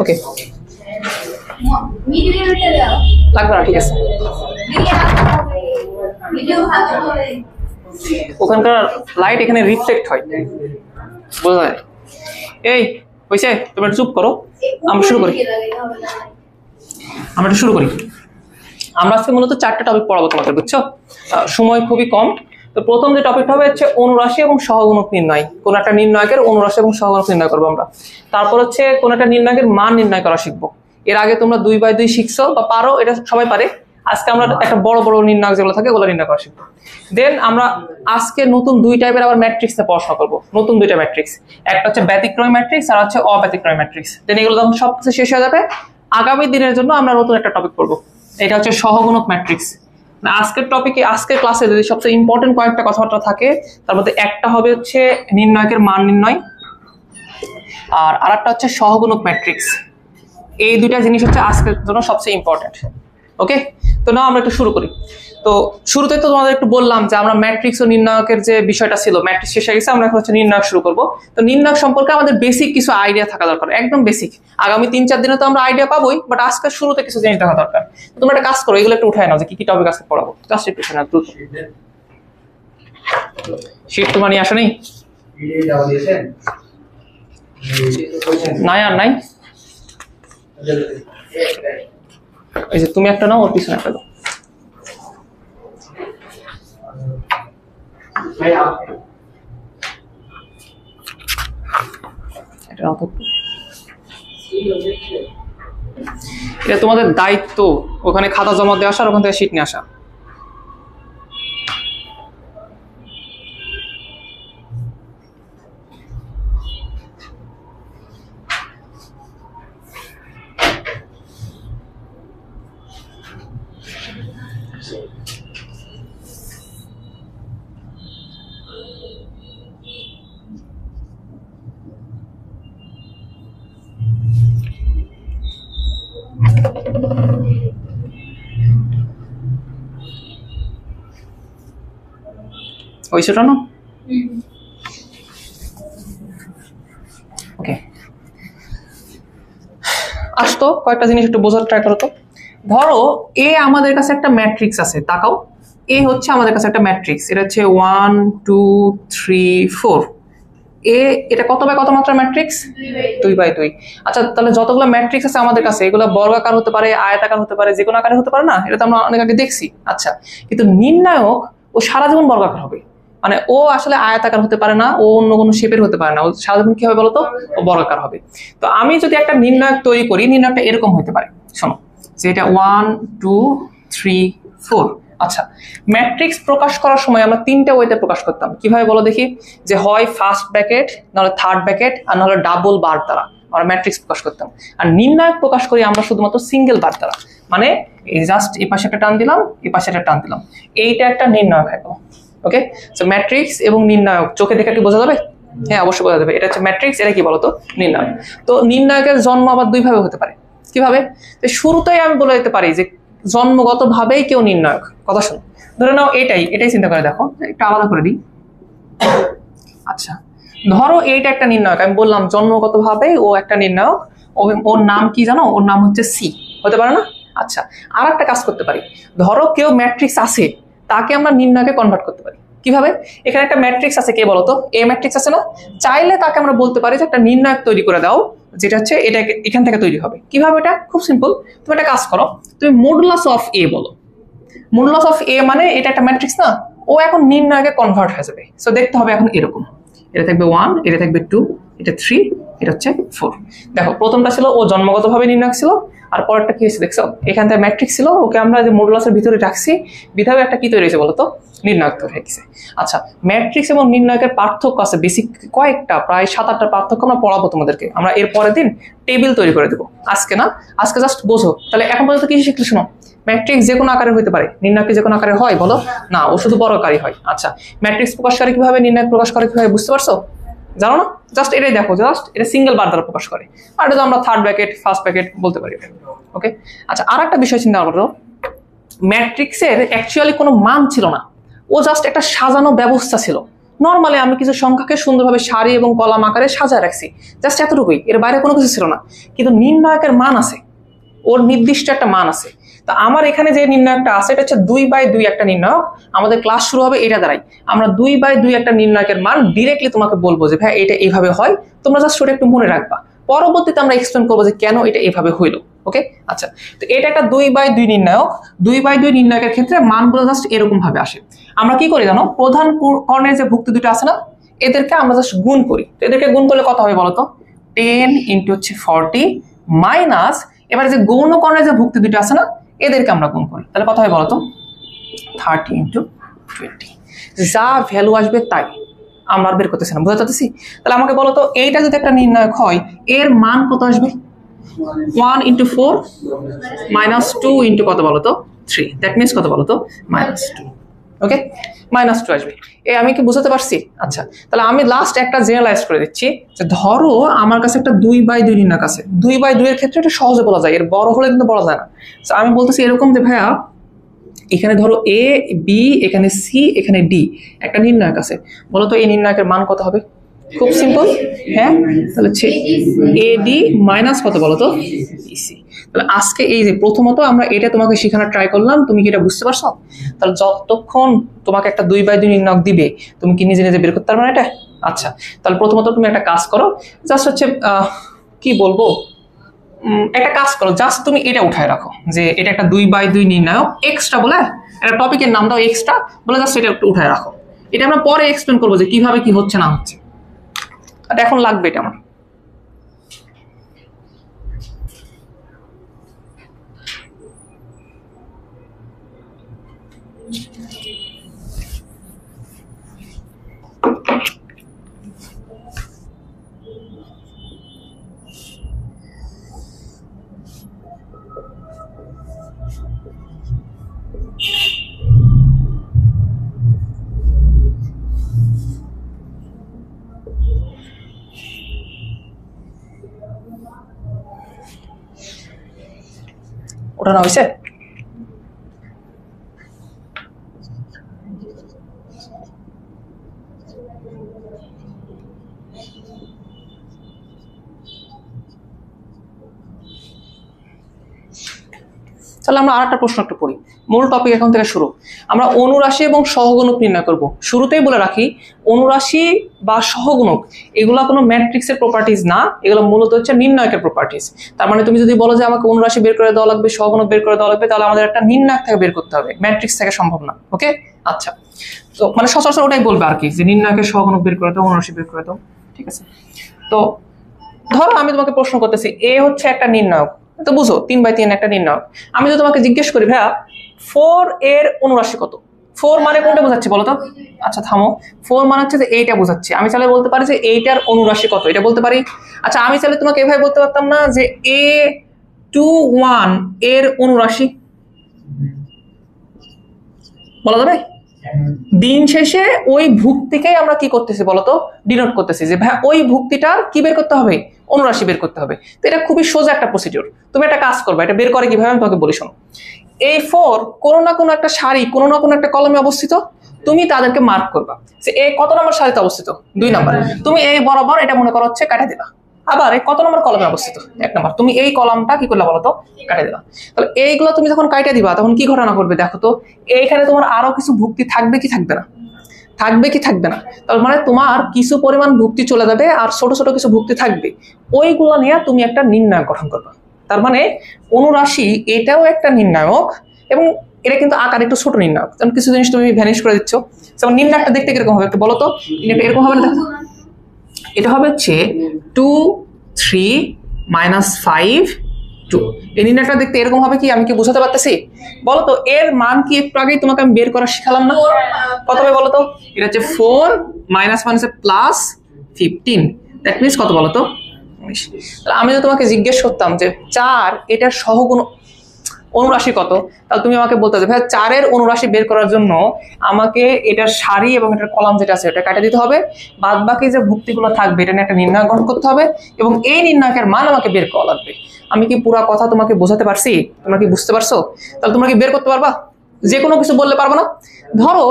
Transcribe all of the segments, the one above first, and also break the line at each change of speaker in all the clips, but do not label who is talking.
ওকে লাগবে না, ঠিক আছে। ওখানকার লাইট এখানে রিফ্লেক্ট হয়, বোঝা যায়। এই হয়েছে, তুমি চুপ করো, আমরা শুরু করি। আমরা আজকে মূলত 4টা টপিক পড়াবো তোমাদের, বুঝছো? সময় খুবই কম। তো প্রথম যে টপিকটা হবে হচ্ছে অনুরাশি এবং সহগুণক নির্ণয়। কোন একটা নির্ণয়কের অনুরাশি এবং সহগুণক নির্ণয় করবো আমরা। তারপর হচ্ছে কোন একটা নির্ণয়কের মান নির্ণয় করা শিখবো। এর আগে তোমরা 2/2 শিখছো বা পারো, এটা সবাই পারে। আজকে আমরা একটা বড় বড় নির্ণয় যেগুলো থাকে ওগুলো নির্ণয় করা শিখবো। দেন আমরা আজকে নতুন 2 টাইপের আবার ম্যাট্রিক্সে পড়াশোনা করবো, নতুন 2টা ম্যাট্রিক্স। একটা হচ্ছে ব্যতিক্রমী ম্যাট্রিক্স আর হচ্ছে অব্যতিক্রমী ম্যাট্রিক্স। দেন এগুলো যখন সবকিছু শেষ হয়ে যাবে, আগামী দিনের জন্য আমরা নতুন একটা টপিক পড়বো, এটা হচ্ছে সহগুণক ম্যাট্রিক্স। আজকের টপিকে, আজকের ক্লাসে যদি সবচেয়ে ইম্পর্টেন্ট কয়েকটা কথাবার্তা থাকে, তার মধ্যে একটা হবে হচ্ছে নির্ণয়কের মান নির্ণয়, আর আরেকটা হচ্ছে সহগুণক ম্যাট্রিক্স। এই 2টা জিনিস হচ্ছে আজকের জন্য সবচেয়ে ইম্পর্টেন্ট। ওকে, তো নাও আমরা একটু শুরু করি। তো শুরুতে তো তোমাদের একটু বললাম যে আমরা ম্যাট্রিক্স ও নির্ণায়কের যে বিষয়টা ছিল, ম্যাট্রিক্স শেষ হয়ে গেছে, আমরা এখন হচ্ছে নির্ণায়ক শুরু করব। তো নির্ণায়ক সম্পর্কে আমাদের বেসিক কিছু আইডিয়া থাকা দরকার, একদম বেসিক। আগামী 3-4 দিনে তো আমরা আইডিয়া পাবোই, বাট আজকের শুরুতে কিছু জিনিস দেখা দরকার। তোমরা একটা কাজ করো, এগুলো একটু উঠায় নাও যে কি কি টপিক আজকে পড়াবো। জাস্ট একটু শোনা, দ্রুত। শীট তোমার নিয়ে আসো নেই? নাই আর নাই। এই যে তুমি একটা নাও, ওর পিছনে একটা দাও। এটা তোমাদের দায়িত্ব, ওখানে খাতা জমা দিয়ে আসার, ওখান থেকে শীট নিয়ে আসা। ওইটা না? ওকে, আসতো কয়েকটা জিনিস একটু বোঝার ট্রাই করো তো। ধরো এ আমাদের কাছে একটা ম্যাট্রিক্স আছে, তাকাও। এ হচ্ছে আমাদের কাছে একটা ম্যাট্রিক্স, এটা হচ্ছে 1 2 3 4। এটা কত বাই কত মাত্রার ম্যাট্রিক্স? 2/2। আচ্ছা, তাহলে যতগুলো ম্যাট্রিক্স আছে আমাদের কাছে, এগুলো বর্গাকার হতে পারে, আয়তাকার হতে পারে, যে কোনো আকারে হতে পারে না? এটা তো আমরা অনেক আগে দেখছি। আচ্ছা, কিন্তু নির্ণায়ক ও সারা জীবন বর্গাকার হবে, মানে ও আসলে আয়তাকার হতে পারে না, ও অন্য কোনো শেপের হতে পারে না, ও সারা জীবন কি হবে বলতো? ও বর্গাকার হবে। তো আমি যদি একটা নির্ণায়ক তৈরি করি, নির্ণায়কটা এরকম হতে পারে। শোনো, যে এটা 1 2 3 4। আচ্ছা, ম্যাট্রিক্স প্রকাশ করার সময় আমরা 3টা ওয়েতে প্রকাশ করতাম। কিভাবে বলো দেখি? যে হয় ফার্স্ট ব্র্যাকেট, নাহলে থার্ড ব্র্যাকেট, আর নাহলে ডাবল বার দ্বারা আমরা ম্যাট্রিক্স প্রকাশ করতাম। আর নির্ণায়ক প্রকাশ করি আমরা শুধুমাত্র সিঙ্গেল বার দ্বারা, মানে এই জাস্ট এই পাশে একটা টান দিলাম, এই পাশে একটা টান দিলাম, এইটা একটা নির্ণায়ক হয়ে গেল। ওকে, সো ম্যাট্রিক্স এবং নির্ণায়ক চোখে দেখে কি বোঝা যাবে? হ্যাঁ, অবশ্যই বোঝা যাবে। এটা হচ্ছে ম্যাট্রিক্স, এটা কি বলতো? নির্ণায়ক। তো নির্ণায়কের জন্ম আবার 2 ভাবে হতে পারে। কিভাবে? শুরুতেই আমি বলে দিতে পারি যে জন্মগত ভাবেই কেউ নির্ণায়ক। কথা শোনো, ধরে নাও এটাই চিন্তা করে দেখো, একটু আলাদা করে দিই। আচ্ছা, ধরো এইটা একটা নির্ণায়ক, আমি বললাম জন্মগত ভাবে ও একটা নির্ণায়ক। ওর নাম কি জানো? ওর নাম হচ্ছে সি। হতে পারে না? আচ্ছা, আর একটা কাজ করতে পারি। ধরো কেউ ম্যাট্রিক্স আছে, তাকে আমরা নির্ণায়কে কনভার্ট করতে পারি। কিভাবে? এখানে একটা ম্যাট্রিক্স আছে, কে বলতো? এ ম্যাট্রিক্স আছে না? চাইলে তাকে আমরা বলতে পারি যে একটা নির্ণায়ক তৈরি করে দাও, যেটা হচ্ছে এটা এখান থেকে তৈরি হবে। কিভাবে? এটা খুব সিম্পল। তুমি একটা কাজ করো, তুমি মডুলাস অফ এ বলো। মডুলাস অফ এ মানে এটা একটা ম্যাট্রিক্স না, ও এখন নির্ণায়কে কনভার্ট হয়ে যাবে। সো দেখতে হবে এখন এরকম, এটা থাকবে 1, এটা থাকবে 2, এটা 3, এটা হচ্ছে 4। দেখো, প্রথমটা ছিল ও জন্মগতভাবে নির্ণায়ক ছিল, আর পরেরটা কি হয়েছে দেখছো? এখান থেকে ম্যাট্রিক্স ছিল, ওকে আমরা যে মডুলাসের ভিতরে রাখছি, বিধায় একটা কি তৈরি হয়েছে বলতো? নির্ণায়ক তৈরি হয়ে গেছে। আচ্ছা, ম্যাট্রিক্স এবং নির্ণায়কের পার্থক্য আছে বেসিক কয়েকটা, প্রায় 7-8টা পার্থক্য আমরা পড়াবো তোমাদেরকে। আমরা এর পরের দিন টেবিল তৈরি করে দেবো, আজকে না। আজকে জাস্ট বোঝো। তাহলে এখন পর্যন্ত কি শিখলে? শোনো, ম্যাট্রিক্স যে কোনো আকারে হতে পারে, নির্ণায়ক যে কোনো আকারে হয় বলো না? ও শুধু বর্গাকারই হয়। আচ্ছা, ম্যাট্রিক্স প্রকাশ করে কিভাবে, নির্ণায়ক প্রকাশ করে কিভাবে, বুঝতে পারছো? জানো না? জাস্ট এটাই দেখো, জাস্ট এটা সিঙ্গেল বার দ্বারা প্রকাশ করে, আর এটা আমরা থার্ড ব্র্যাকেট, ফার্স্ট ব্র্যাকেট বলতে পারি। ওকে, আচ্ছা, আর একটা বিষয় চিন্তা করো, ম্যাট্রিক্সের অ্যাকচুয়ালি কোনো মান ছিল না, ও জাস্ট একটা সাজানো ব্যবস্থা ছিল। নর্মালি আমি কিছু সংখ্যাকে সুন্দরভাবে সারি এবং কলাম আকারে সাজায় রাখছি, জাস্ট এতটুকুই, এর বাইরে কোনো কিছু ছিল না। কিন্তু নির্ণায়কের মান আছে, ওর নির্দিষ্ট একটা মান আছে। তো আমার এখানে যে নির্ণায়কটা আছে এটা হচ্ছে 2/2 একটা নির্ণায়ক। আমাদের ক্লাস শুরু হবে এটা দ্বারাই। আমরা 2/2 একটা নির্ণায়কের মান ডিরেক্টলি তোমাকে বলবো যে ভাই এটা এইভাবে হয়, তোমরা জাস্ট ওটা একটু মনে রাখবা, পরবর্তীতে আমরা এক্সপ্লেন করবো যে কেন এটা এইভাবে হইলো। ওকে, আচ্ছা, তো এটা একটা 2/2 নির্ণায়ক। 2/2 নির্ণায়কের ক্ষেত্রে মানগুলো জাস্ট এরকম ভাবে আসে। আমরা কি করি জানো, প্রধান কর্ণের যে ভুক্তি দুটো আছে না, এদেরকে আমরা জাস্ট গুণ করি। তো এদেরকে গুণ করলে কত হবে বলতো, 10 × 40 মাইনাস, এবারে যে গৌণ কর্ণের যে ভুক্তি দুটো আছে না, এদেরকে আমরা গুণ করি, তাহলে কত হয় বলতো, 30 × 20। যা ভ্যালু আসবে তাই আমরা বের করতেছি না, বুঝতে পারতেছি? তাহলে আমাকে বলো তো, এইটা যদি একটা নির্ণায়ক হয়, এর মান কত আসবে? 1 × 4 - 2 × কত বলো তো, 3। দ্যাট মিনস কত বলো তো, -2। ওকে, -2 আসবে। আমি কি বুঝতে পারছি? আচ্ছা, তাহলে আমি লাস্ট একটা জেনারেলাইজ করে দিচ্ছি যে ধরো আমার কাছে একটা 2/2 নির্ণায়ক আছে। 2/2 এর ক্ষেত্রে এটা সহজে বলা যায়, এর বড় হলে কিন্তু বলা যায় না। তো আমি বলতেছি এরকম যে ভাইয়া, এখানে ধরো এ বি, এখানে সি, এখানে ডি একটা নির্ণায়ক আছে। বলো তো এই নির্ণায়কের মান কত হবে? খুব সিম্পল, হ্যাঁ, তাহলে হচ্ছে এডি মাইনাস কত বলো তো, ইসি। তাহলে আজকে এই যে প্রথমত আমরা এটা তোমাকে শেখানোর ট্রাই করলাম, তুমি কি এটা বুঝতে পারছো? তাহলে যতক্ষণ তোমাকে একটা 2/2 নির্ণায়ক দিবে, তুমি কি নিজে নিজে বের করতে পারবে না এটা? আচ্ছা, তাহলে প্রথমত তুমি একটা কাজ করো, জাস্ট হচ্ছে কি বলবো, একটা কাজ করো, জাস্ট তুমি এটা উঠায় রাখো যে এটা একটা 2/2 নির্ণায়ক, এক্সট্রা বলে একটা টপিকের নাম দাও এক্সট্রা বলে, জাস্ট এটা একটু উঠায় রাখো। এটা আমরা পরে এক্সপ্লেন করবো যে কিভাবে কি হচ্ছে না হচ্ছে, এখন লাগবে এটা আমার। ওটা না হয়েছে? তাহলে আমরা আরেকটা প্রশ্ন একটু পড়ি, মূল টপিক এখন থেকে শুরু। আমরা অনুরাশি এবং সহগুণক নির্ণয় করব। শুরুতেই বলে রাখি, অনুরাশি বা সহগুণক এগুলো কোনো ম্যাট্রিক্সের প্রপার্টিজ না, এগুলো মূলত হচ্ছে নির্ণায়কের প্রপার্টিজ। তার মানে তুমি যদি বলো যে আমাকে অনুরাশি বের করে দেওয়া লাগবে, সহগুণক বের করে দেওয়া লাগবে, তাহলে আমাদের একটা নির্ণায়ক থেকে বের করতে হবে, ম্যাট্রিক্স থেকে সম্ভব না। ওকে, আচ্ছা, তো মানে সচরাচর ওটাই বলবে আর কি, যে নির্ণায়কের সহগুণক বের করে দাও, অনুরাশি বের করে দাও, ঠিক আছে? তো ধরো আমি তোমাকে প্রশ্ন করতেছি, এ হচ্ছে একটা নির্ণায়ক, তো বুঝো 3/3 একটা নির্ণায়ক। আমি যদি তোমাকে জিজ্ঞেস করি ভাইয়া 4 এর অনুরাশি কত, 4 মানে কোনটা বোঝাচ্ছে বলো তো? আচ্ছা থামো, 4 মানে হচ্ছে যে এইটা বোঝাচ্ছে। আমি চাইলে বলতে পারি যে এইটার অনুরাশি কত, এটা বলতে পারি। আচ্ছা, আমি চাইলে তোমাকে এভাবে বলতে পারতাম না যে A21 এর অনুরাশি, বলা যাবে? দিন শেষে ওই ভুক্তিকেই আমরা কি করতেছি বলতো, ডিনোট করতেছি যে ভাই ওই ভুক্তিটার কি বের করতে হবে, অনুরাশি বের করতে হবে। তো এটা খুবই সোজা একটা প্রসিডিউর। তুমি একটা কাজ করবে, এটা বের করে কিভাবে আমি তোমাকে বলি শোনো। এই 4 কোনো না কোনো একটা সারি, কোনো না কোনো একটা কলমে অবস্থিত, তুমি তাদেরকে মার্ক করবা যে এই কত নম্বর সারিতে অবস্থিত, 2 নম্বর। তুমি এই বরাবর এটা মনে করো হচ্ছে কাটা দিবা। আবার এই কত নম্বর কলমে অবস্থিত, 1 নম্বর, তুমি এই কলামটা কি করলে বলো তো, কাটা দিবা। তাহলে এইগুলো তুমি যখন কাটা দিবা তখন কি ঘটনা করবে দেখো তো, এইখানে তোমার আরো কিছু ভুক্তি থাকবে কি থাকবে না, থাকবে কি থাকবে না? তার মানে তোমার কিছু পরিমাণ ভুক্তি চলে যাবে আর ছোট ছোট কিছু ভুক্তি থাকবে, ওইগুলো নিয়ে তুমি একটা নির্ণায়ক গঠন করবে। তার মানে অনুরাশি এটাও একটা নির্ণায়ক, এবং এটা কিন্তু আকার একটু ছোট নির্ণায়ক। যেমন কিছু জিনিস তুমি ভ্যানিশ করে দিচ্ছ, যেমন নির্ণায়কটা দেখতে কিরকম হবে একটু বলো তো। নির্ণায়কটা এরকম হবে না, দেখো এটা হবে হচ্ছে 2 3 -5 2। এই নির্ণায়কটা দেখতে এরকম হবে কি, আমি কি বোঝাতে পারতেছি বলো তো? এর মান কি একটু আগেই তোমাকে আমি বের করা শিখালাম না? কত হবে বলো তো? এটা হচ্ছে 4 - +15, দ্যাট মিনস কত বলো তো, 19। তাহলে আমি যদি তোমাকে জিজ্ঞেস করতাম যে 4 এটার সহগুণ অনুরাশি কত, তাহলে তুমি আমাকে বলতে হবে ভাই 4 এর অনুরাশি বের করার জন্য আমাকে এটার সারি এবং এটার কলাম যেটা আছে এটা কাটা দিতে হবে, বাদ বাকি যে ভুক্তিগুলো থাকবে এটা নিয়ে একটা নির্ণায়ক গঠন করতে হবে, এবং এই নির্ণায়কের মান আমাকে বের করা লাগবে। আমি কি পুরো কথা তোমাকে বোঝাতে পারছি? তোমরা কি বুঝতে পারছো? তাহলে তোমরা কি বের করতে পারবা? যে কোনো কিছু বললে পারবো না? ধরো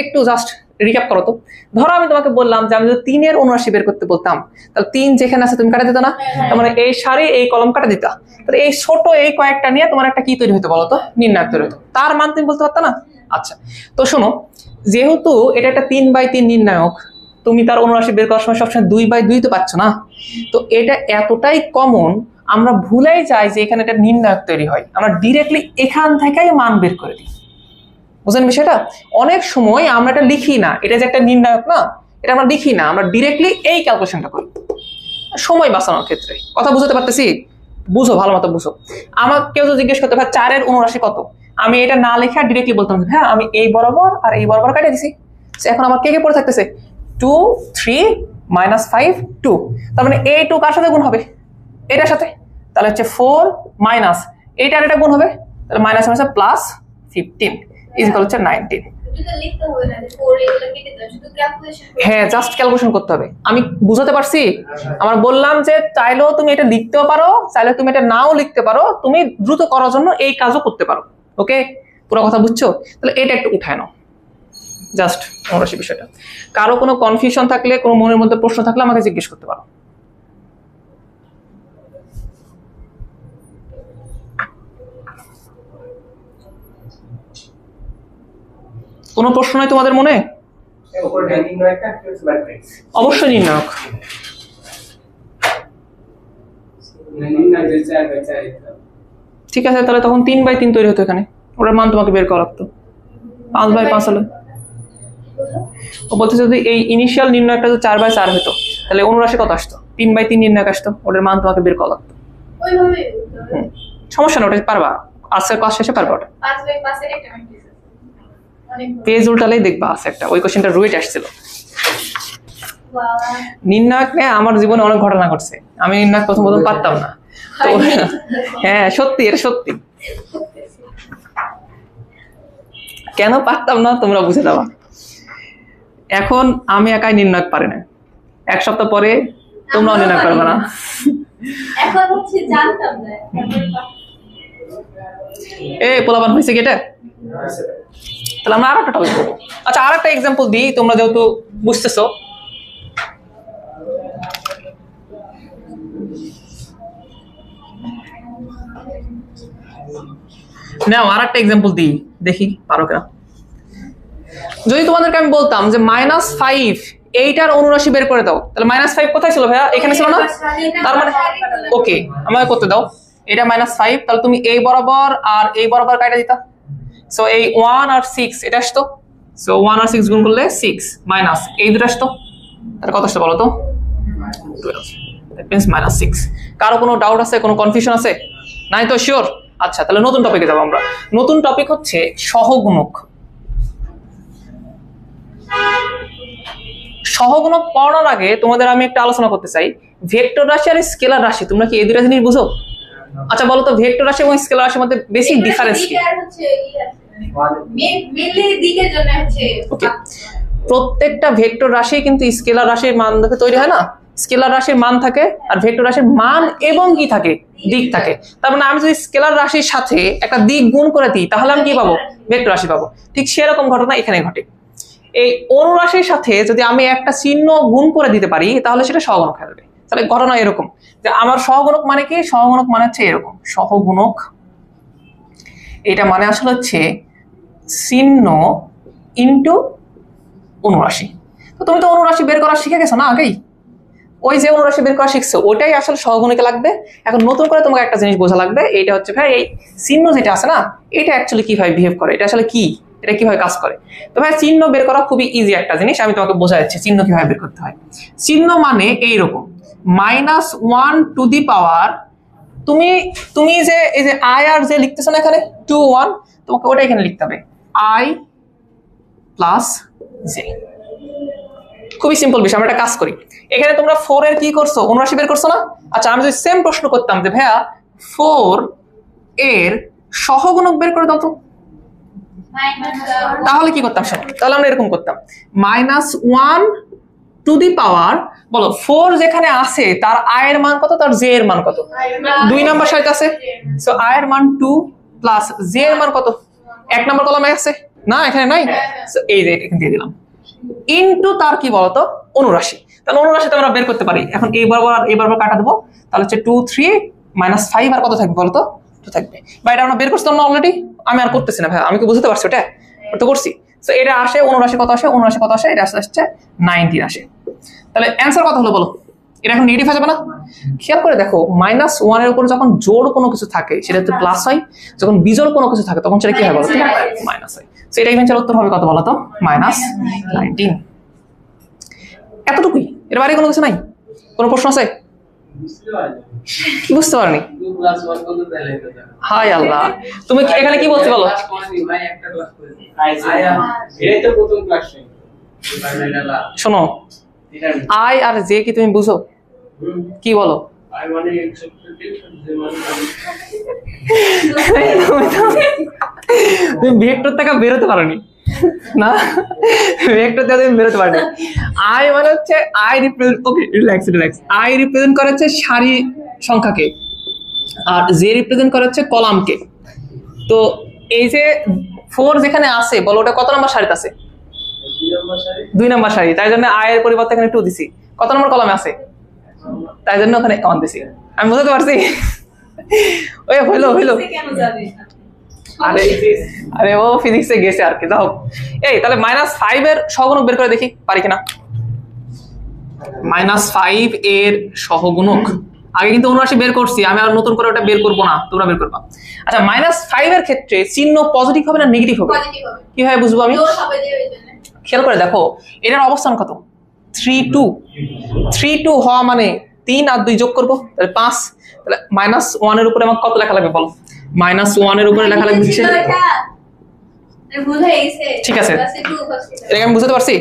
একটু জাস্ট রিক্যাপ করো তো। ধরো আমি তোমাকে বললাম যে আমি যদি 3 এর 79 বের করতে বলতাম, তাহলে 3 যেখানে আছে তুমি কাটা দিত না? তার মানে এই সারি এই কলম কাটা দিতা। তাহলে এই ছোট এই কয়েকটা নিয়ে তোমার একটা কি তৈরি হতো বলো তো? নির্ণায়ক তৈরি হতো। তার মান তুমি বলতে পারতা না? আচ্ছা, তো শোনো, যেহেতু এটা একটা 3/3 নির্ণায়ক, তুমি তার 79 বের করার সময় সবসময় 2/2 তো পাচ্ছ না। তো এটা এতটাই কমন, আমরা ভুলেই যাই যে এখানে একটা নির্ণায়ক তৈরি হয়, আমরা ডিরেক্টলি এখান থেকেই মান বের করে দিই। বুঝলেন বিষয়টা? অনেক সময় আমরা এটা লিখি না, এটা যে একটা নির্ণায়ক না, এটা আমরা লিখি না, আমরা ডিরেক্টলি এই ক্যালকুলেশনটা করি সময় বাঁচানোর ক্ষেত্রে। কথা বুঝতে পারতেছি? বুঝো, ভালো মতো বুঝো। আমার কেউ যদি জিজ্ঞেস করতে ভাই 4 এর 79 কত, আমি এটা না লিখে ডিরেক্টলি বলতাম হ্যাঁ আমি এই বরাবর আর এই বরাবর কাটিয়ে দিছি। এখন আমার কে কে পড়ে থাকতেছে 2 3 -5 2, তার মানে এই 2 কার সাথে গুণ হবে? এটার সাথে। তাহলে হচ্ছে 4 মাইনাস এইটা আর এটা গুণ হবে, তাহলে মাইনাস মাইনাস প্লাস 15 ইকুয়াল হচ্ছে 19। হ্যাঁ, জাস্ট ক্যালকুলেশন করতে হবে। আমি বুঝাতে পারছি? আমরা বললাম যে চাইলেও তুমি এটা লিখতেও পারো, চাইলে তুমি এটা নাও লিখতে পারো, তুমি দ্রুত করার জন্য এই কাজও করতে পারো। ওকে, পুরো কথা বুঝছো? তাহলে এটা একটু উঠায় নাও জাস্ট 79 বিষয়টা। কারো কোনো কনফিউশন থাকলে, কোনো মনের মধ্যে প্রশ্ন থাকলে আমাকে জিজ্ঞেস করতে পারো। কোনো প্রশ্ন নাই তোমাদের মনে? অবশ্যই নির্ণায়ক। ঠিক আছে, তাহলে তখন 3/3 তৈরি হতো এখানে, ওটার মান তোমাকে বের করা লাগতো। 5/5 হলো। ও বলতে যদি এই ইনিশিয়াল নির্ণায়কটা যদি 4/4 হতো, তাহলে 79 কত আসতো? 3/3 নির্ণায়ক আসতো, ওটার মান তোমাকে বের করা লাগতো। সমস্যা না, ওটা পারবা, আজকের ক্লাস শেষে পারবা ওটা। পেজ উল্টালেই দেখবা আছে একটা, ওই কোশ্চেনটা রুয়েট আসছিল। নির্ণায়ক নিয়ে আমার জীবনে অনেক ঘটনা ঘটছে। আমি নির্ণায়ক প্রথম পারতাম না তো। হ্যাঁ সত্যি, এটা সত্যি। কেন পারতাম না তোমরা বুঝে দেওয়া। এখন আমি একাই নির্ণায়ক পারি না, 1 সপ্তাহ পরে তোমরাও নির্ণায়ক পারবে না।
এখন হচ্ছে জানতাম না।
পোলাপান হয়েছে কি এটা? তাহলে আমরা আরেকটা টপিক করবো। আচ্ছা, আরেকটা এক্সাম্পল দিই, তোমরা যেহেতু বুঝতেছো। নাও আরেকটা এক্সাম্পল দিই, দেখি পারো কিনা। যদি তোমাদেরকে আমি বলতাম যে -5 এইটার 79 বের করে দাও, তাহলে -5 কোথায় ছিল ভাইয়া? এখানে ছিল না? তার মানে ওকে, আমাকে করতে দাও। এটা -5, তাহলে তুমি এই বরাবর আর এই বরাবর কাটা দিতা। সো এই 1 আর 6 এটা আসতো। সো 1 আর 6 গুণ করলে 6 মাইনাস এই দুটো আসতো, তাহলে কত আসতো বলো তো? 12। That means -6। কারো কোনো ডাউট আছে, কোনো কনফিউশন আছে? নাই তো? শিওর? আচ্ছা, তাহলে নতুন টপিকে যাবো আমরা। নতুন টপিক হচ্ছে সহগুণক। সহগুণক পড়ার আগে তোমাদের আমি একটা আলোচনা করতে চাই, ভেক্টর রাশি আর স্কেলার রাশি, তোমরা কি এই দুটো জিনিস বুঝো? আচ্ছা বলো তো, ভেক্টর রাশি এবং স্কেলার রাশির মধ্যে বেসিক ডিফারেন্স কি? প্রত্যেকটা ভেক্টর রাশি কিন্তু স্কেলার রাশির মান দেখে তৈরি হয় না? স্কেলার রাশির মান থাকে আর ভেক্টর রাশির মান এবং কি থাকে? দিক থাকে। তার মানে আমি যদি স্কেলার রাশির সাথে একটা দিক গুণ করে দিই, তাহলে আমি কি পাবো? ভেক্টর রাশি পাবো। ঠিক সেরকম ঘটনা এখানে ঘটে। এই অনুরাশির সাথে যদি আমি একটা চিহ্ন গুণ করে দিতে পারি, তাহলে সেটা সহগুণক হয়ে যাবে। তাহলে ঘটনা এরকম যে আমার সহগুণক মানে কি? সহগুণক মানে হচ্ছে এরকম, সহগুণক এটা মানে আসলে হচ্ছে চিহ্ন ইনটু অনুরাশি। তো তুমি তো অনুরাশি বের করা শিখে গেছো না আগেই? ওই যে অনুরাশি বের করা শিখছো, ওটাই আসলে সহগুণকে লাগবে। এখন নতুন করে তোমাকে একটা জিনিস বোঝা লাগবে, এটা হচ্ছে ভাই এই চিহ্ন যেটা আছে না, এটা অ্যাকচুয়ালি কিভাবে বিহেভ করে, এটা আসলে কি, এটা কিভাবে কাজ করে। তো ভাই চিহ্ন বের করা খুবই ইজি একটা জিনিস, আমি তোমাকে বোঝা যাচ্ছি চিহ্ন কিভাবে বের করতে হয়। চিহ্ন মানে এইরকম, -1 টু দি পাওয়ার, তুমি যে এই যে আই আর যে লিখতেছো না এখানে 2 1, তোমাকে ওটা এখানে লিখতে হবে আই প্লাস জে। খুবই সিম্পল বিষয়। আমরা একটা কাজ করি, এখানে তোমরা 4 এর কি করছো? অনুরাশি বের করছো না? আচ্ছা, আমি যদি সেম প্রশ্ন করতাম যে ভাইয়া 4 এর সহগুণক বের করে দাও তো, তাহলে কি করতাম? তাহলে আমরা এরকম করতাম, -1 টু দি পাওয়ার, বলো 4 যেখানে আছে তার আই এর মান কত, তার জে এর মান কত? 2 নাম্বার সারিতে আছে। সো আই এর মান 2 প্লাস জে এর মান কত? 1 নাম্বার কলামে আছে না? এখানে নাই। সো এই যে এখানে দিয়ে দিলাম। ইনটু তার কি বলতো অনুরাশি। তাহলে অনুরাশিতে আমরা বের করতে পারি। এখন এইবার কাটা দেবো, তাহলে হচ্ছে 2 3 -5 আর কত থাকবে বলতো 2 থাকবে। বা এটা আমরা বের করছিলাম না অলরেডি, আমি আর করতেছি না ভাই, আমি কি বুঝতে পারছি ওটা তো করছি। তো এটা আসে অনুরাশি কত আসে, অনুরাশি কত আসে, এটা আসছে 19 আসে। তাহলে অ্যান্সার কত হলো বলো? এটা এখন নেগেটিভ হয়ে যাবে না? খেয়াল করে দেখো, -1 এর উপর যখন জোড় কোনো কিছু থাকে সেটা হচ্ছে প্লাস হয়, যখন বিজোড় কোনো কিছু থাকে তখন সেটা কি হয় বলো? মাইনাস হয়। তো এটা ইভেন্সের উত্তর হবে কত বলো তো? -19। এতটুকুই, এর বাইরে কোনো কিছু নাই? কোনো প্রশ্ন আছে? কি বুঝতে পারনি? হাই আল্লাহ, তুমি এখানে কি বলতে বলো? শোনো, আই আর জে কি তুমি বুঝো? কি বলো? তুমি ভেক্টর থেকে বেরোতে পারোনি না, ভেক্টর থেকে তুমি বেরোতে পারোনি। আই মানে হচ্ছে I represent, okay relax, I represent করে হচ্ছে সারি সংখ্যাকে, আর জে রিপ্রেজেন্ট করে হচ্ছে কলামকে। তো এই যে 4 যেখানে আছে বলো, ওটা কত নম্বর সারিতে আছে? 2 নম্বর সারি। তাই জন্য আই এর পরিবর্তে এখানে 2 দিছি। কত নম্বর কলামে আছে? তাই জন্য ওখানে 1 দিছি। আমি বুঝতে পারছি? ওই হইলো আরে ও ফিজিক্সে গেছে আর কি। দাও এই তাহলে -5 এর সহগুণক বের করে দেখি পারি কিনা। -5 এর সহগুণক আগে কিন্তু 79 বের করছি, আমি আর নতুন করে ওটা বের করবো না, তোমরা বের করবা। আচ্ছা, -5 এর ক্ষেত্রে চিহ্ন পজিটিভ হবে না নেগেটিভ হবে? কিভাবে বুঝবো আমি? খেয়াল করে দেখো, এটার অবস্থান কত? 3 2। 3 2 হওয়া মানে 3 আর 2 যোগ করবো, তাহলে 5। তাহলে -1 এর উপরে আমাকে কত লেখা লাগবে বলো? -1 এর উপরে লেখা লাগবে হচ্ছে, ঠিক আছে এটা আমি বুঝতে পারছি।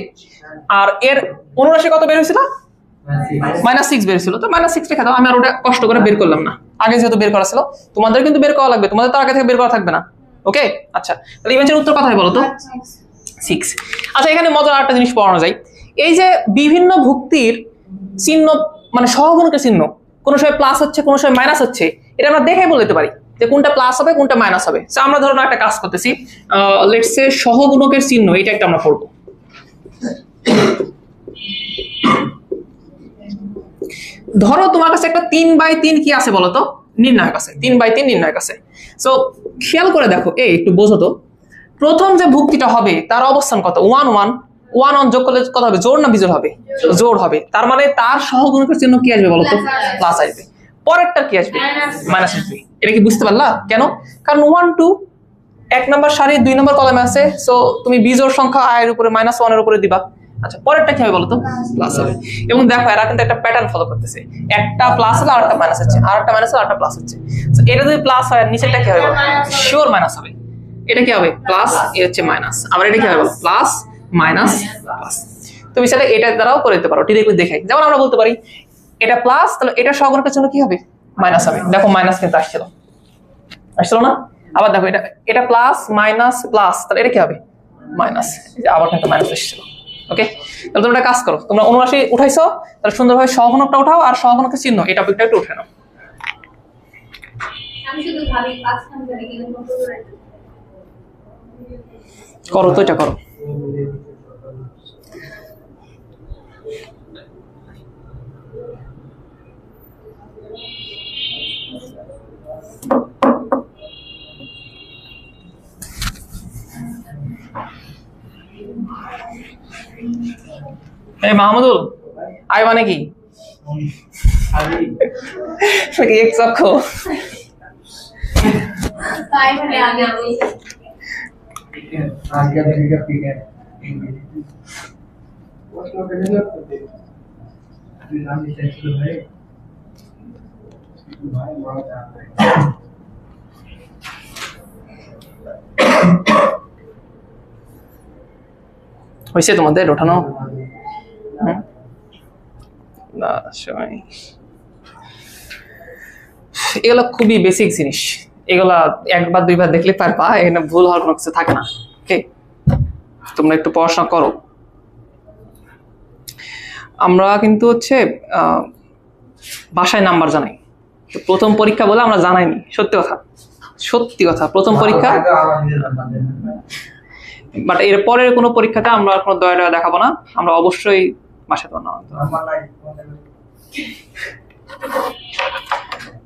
আর এর অনুরাশি কত বের হয়েছিল? -6 বের হয়েছিল। তো -6 লেখা দাও, আমি আর ওটা কষ্ট করে বের করলাম না, আগে যেহেতু বের করা ছিল। তোমাদের কিন্তু বের করা লাগবে, তোমাদের তো আগে থেকে বের করা থাকবে না। ওকে আচ্ছা, তাহলে ইভেন্টের উত্তর কত হয় বলো তো? 6। আচ্ছা, এখানে মজার একটা জিনিস পড়ানো যায়, এই যে বিভিন্ন ভুক্তির চিহ্ন মানে সহগুণকের চিহ্ন কোন সময় প্লাস হচ্ছে কোন সময় মাইনাস হচ্ছে, এটা আমরা দেখে বলে দিতে পারি যে কোনটা প্লাস হবে কোনটা মাইনাস হবে। সো আমরা ধরুন একটা কাজ করতেছি, লেটস সে সহগুণকের চিহ্ন, এটা একটা আমরা পড়বো। ধরো তোমার কাছে একটা 3/3 কি আছে বলো তো নির্ণায়ক আছে, 3/3 নির্ণায়ক আছে। সো খেয়াল করে দেখো, এই একটু বোঝো তো, প্রথম যে ভুক্তিটা হবে তার অবস্থান কত? 1 1 1 1 যোগ করলে কত হবে? জোড় না বিজোড় হবে? জোড় হবে। তার মানে তার সহগুণকের চিহ্ন কি আসবে বলো তো? প্লাস আসবে। পরেরটা কি আসবে? মাইনাস আসবে। এটা কি বুঝতে পারলা কেন? কারণ 1 2 এক নম্বর সারি 2 নম্বর কলামে আছে, সো তুমি বিজোড় সংখ্যা i এর উপরে -1 এর উপরে দিবা। আচ্ছা, পরেরটা কি হবে বলো তো? প্লাস হবে। এবং দেখো এরা কিন্তু একটা প্যাটার্ন ফলো করতেছে, একটা প্লাস হলো আরেকটা মাইনাস হচ্ছে, আরেকটা মাইনাস হলো আরেকটা প্লাস হচ্ছে। সো এটা যদি প্লাস হয় আর নিচেরটা কি হবে? শিওর মাইনাস হবে। এটা কি হবে? প্লাস, এ হচ্ছে মাইনাস। আবার এটা কি হবে? Plus minus plus. তুমি চাইলে এটা দ্বারাও করে দিতে পারো, ডিরেক্টলি দেখাই। যেমন আমরা বলতে পারি এটা প্লাস, তাহলে এটা সহগুণকের জন্য কি হবে? মাইনাস হবে। দেখো মাইনাস কিন্তু আসছিল না? আবার দেখো এটা প্লাস মাইনাস প্লাস, তাহলে এটা কি হবে? মাইনাস। এই যে আবার কিন্তু মাইনাস এসেছিল। ওকে, তাহলে তোমরা কাজ করো, তোমরা 79 উঠাইছো, তাহলে সুন্দরভাবে সহগুণকটা উঠাও আর সহগুণকের চিহ্ন এই টপিকটা একটু উঠে নাও।
আমি শুধু ভাবি 5 খান করে গেলে কত করে
করো তো, এটা করো। এই মাহমুদুল, আই মানে কি? এক চক্ষ
তাই মানে আগে
আজকে থেকে পিকে প্রশ্ন কেন করতে তুই নাম দিয়েছিল ভাই ভাই বড় জানতে
হইছে তোমাদের ওঠানো? না সময়, এগুলো খুবই বেসিক জিনিস, এগুলা একবার দুইবার দেখলে পারবা, এখানে ভুল হওয়ার কোনো কিছু থাকে না। ওকে, তোমরা একটু পড়াশোনা করো। আমরা কিন্তু হচ্ছে বাসায় নাম্বার জানাই, তো প্রথম পরীক্ষা বলে আমরা জানাইনি। সত্যি কথা, প্রথম পরীক্ষা বাট এর পরের কোনো পরীক্ষাতে আমরা কোনো দয়া দেখাবো না, আমরা অবশ্যই বাসায় না।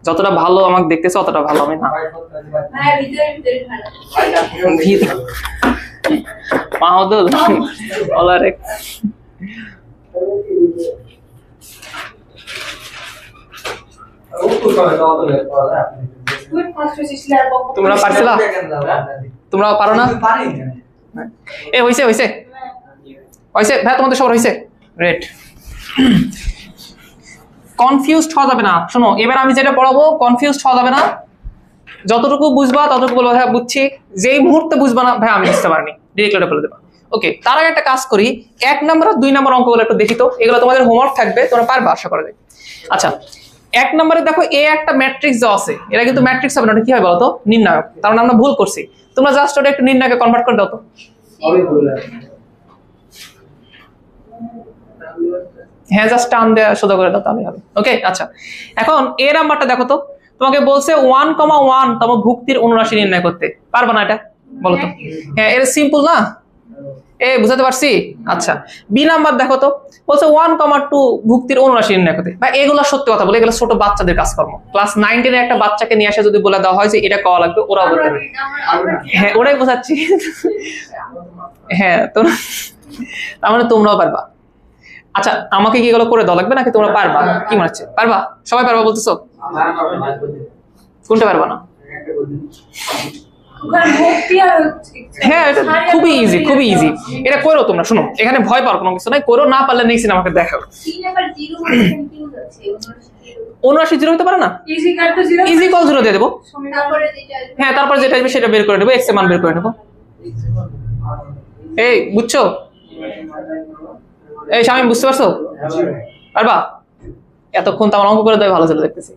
যতটা ভালো আমাকে দেখতেছে অতটা ভালো আমি না।
হ্যাঁ ভিতরে ভালো
মাহদুল ওলারে তোমরা পারছিলা? তোমরা পারো না? এ হইছে হইছে হইছে ভাই, তোমাদের সবার হইছে? গ্রেট। কনফিউজড হওয়া যাবে না। শোনো, এবার আমি যেটা পড়াবো কনফিউজড হওয়া যাবে না। যতটুকু বুঝবা ততটুকু বলবা ভাই বুঝছি, যেই মুহূর্তে বুঝবা না ভাই আমি বুঝতে পারিনি ডিরেক্টলি বলে দেবা। ওকে, তার আগে একটা কাজ করি, 1 নম্বর আর 2 নম্বর অঙ্কগুলো একটু দেখি তো, এগুলো তোমাদের হোমওয়ার্ক থাকবে, তোমরা পারবা আশা করা যায়। আচ্ছা, 1 নম্বরে দেখো এ একটা ম্যাট্রিক্স দেওয়া আছে, এটা কিন্তু ম্যাট্রিক্স হবে না, এটা কি হয় বলো তো? নির্ণায়ক। তার মানে আমরা ভুল করছি, তোমরা জাস্ট ওটা একটু নির্ণায়কে কনভার্ট করে দাও তো। হ্যাঁ, জাস্ট টান দেয়া সোজা করে দাও তাহলে হবে। ওকে, আচ্ছা এখন এ নাম্বারটা দেখো তো, তোমাকে বলছে 1,1 তম ভুক্তির অনুরাশি নির্ণয় করতে, পারবা না এটা বলো তো? হ্যাঁ, এটা সিম্পল না, এ বুঝাতে পারছি? আচ্ছা, বি নাম্বার দেখো তো, বলছে 1,2 ভুক্তির অনুরাশি নির্ণয় করতে। ভাই এগুলো সত্যি কথা বলে, এগুলো ছোট বাচ্চাদের কাজকর্ম। ক্লাস 9 এর একটা বাচ্চাকে নিয়ে আসে যদি বলে দেওয়া হয় যে এটা করা লাগবে, ওরাও বলতে পারবে। হ্যাঁ, ওরাই বোঝাচ্ছি। হ্যাঁ, তো তার মানে তোমরাও পারবা। আচ্ছা, আমাকে কি এগুলো করে দেওয়া লাগবে নাকি তোমরা পারবা? কি মনে হচ্ছে, পারবা? সবাই পারবা বলতেছো? কোনটা পারবা না? হ্যাঁ, এটা খুবই ইজি, খুবই ইজি। এটা করো তোমরা। শোনো, এখানে ভয় পাওয়ার কোনো কিছু নাই, করো, না পারলে নেক্সট দিন আমাকে দেখাও। 79 হতে পারে না? ইজি কল 0 দিয়ে দেবো। হ্যাঁ, তারপর যেটা আসবে সেটা বের করে নেবো, এক্স এর মান বের করে নেবো। এই বুঝছো? এই শামিম বুঝতে পারছো? পারবা? এতক্ষণ তো আমার অঙ্ক করে দেয়, ভালো ছিল দেখতেছি।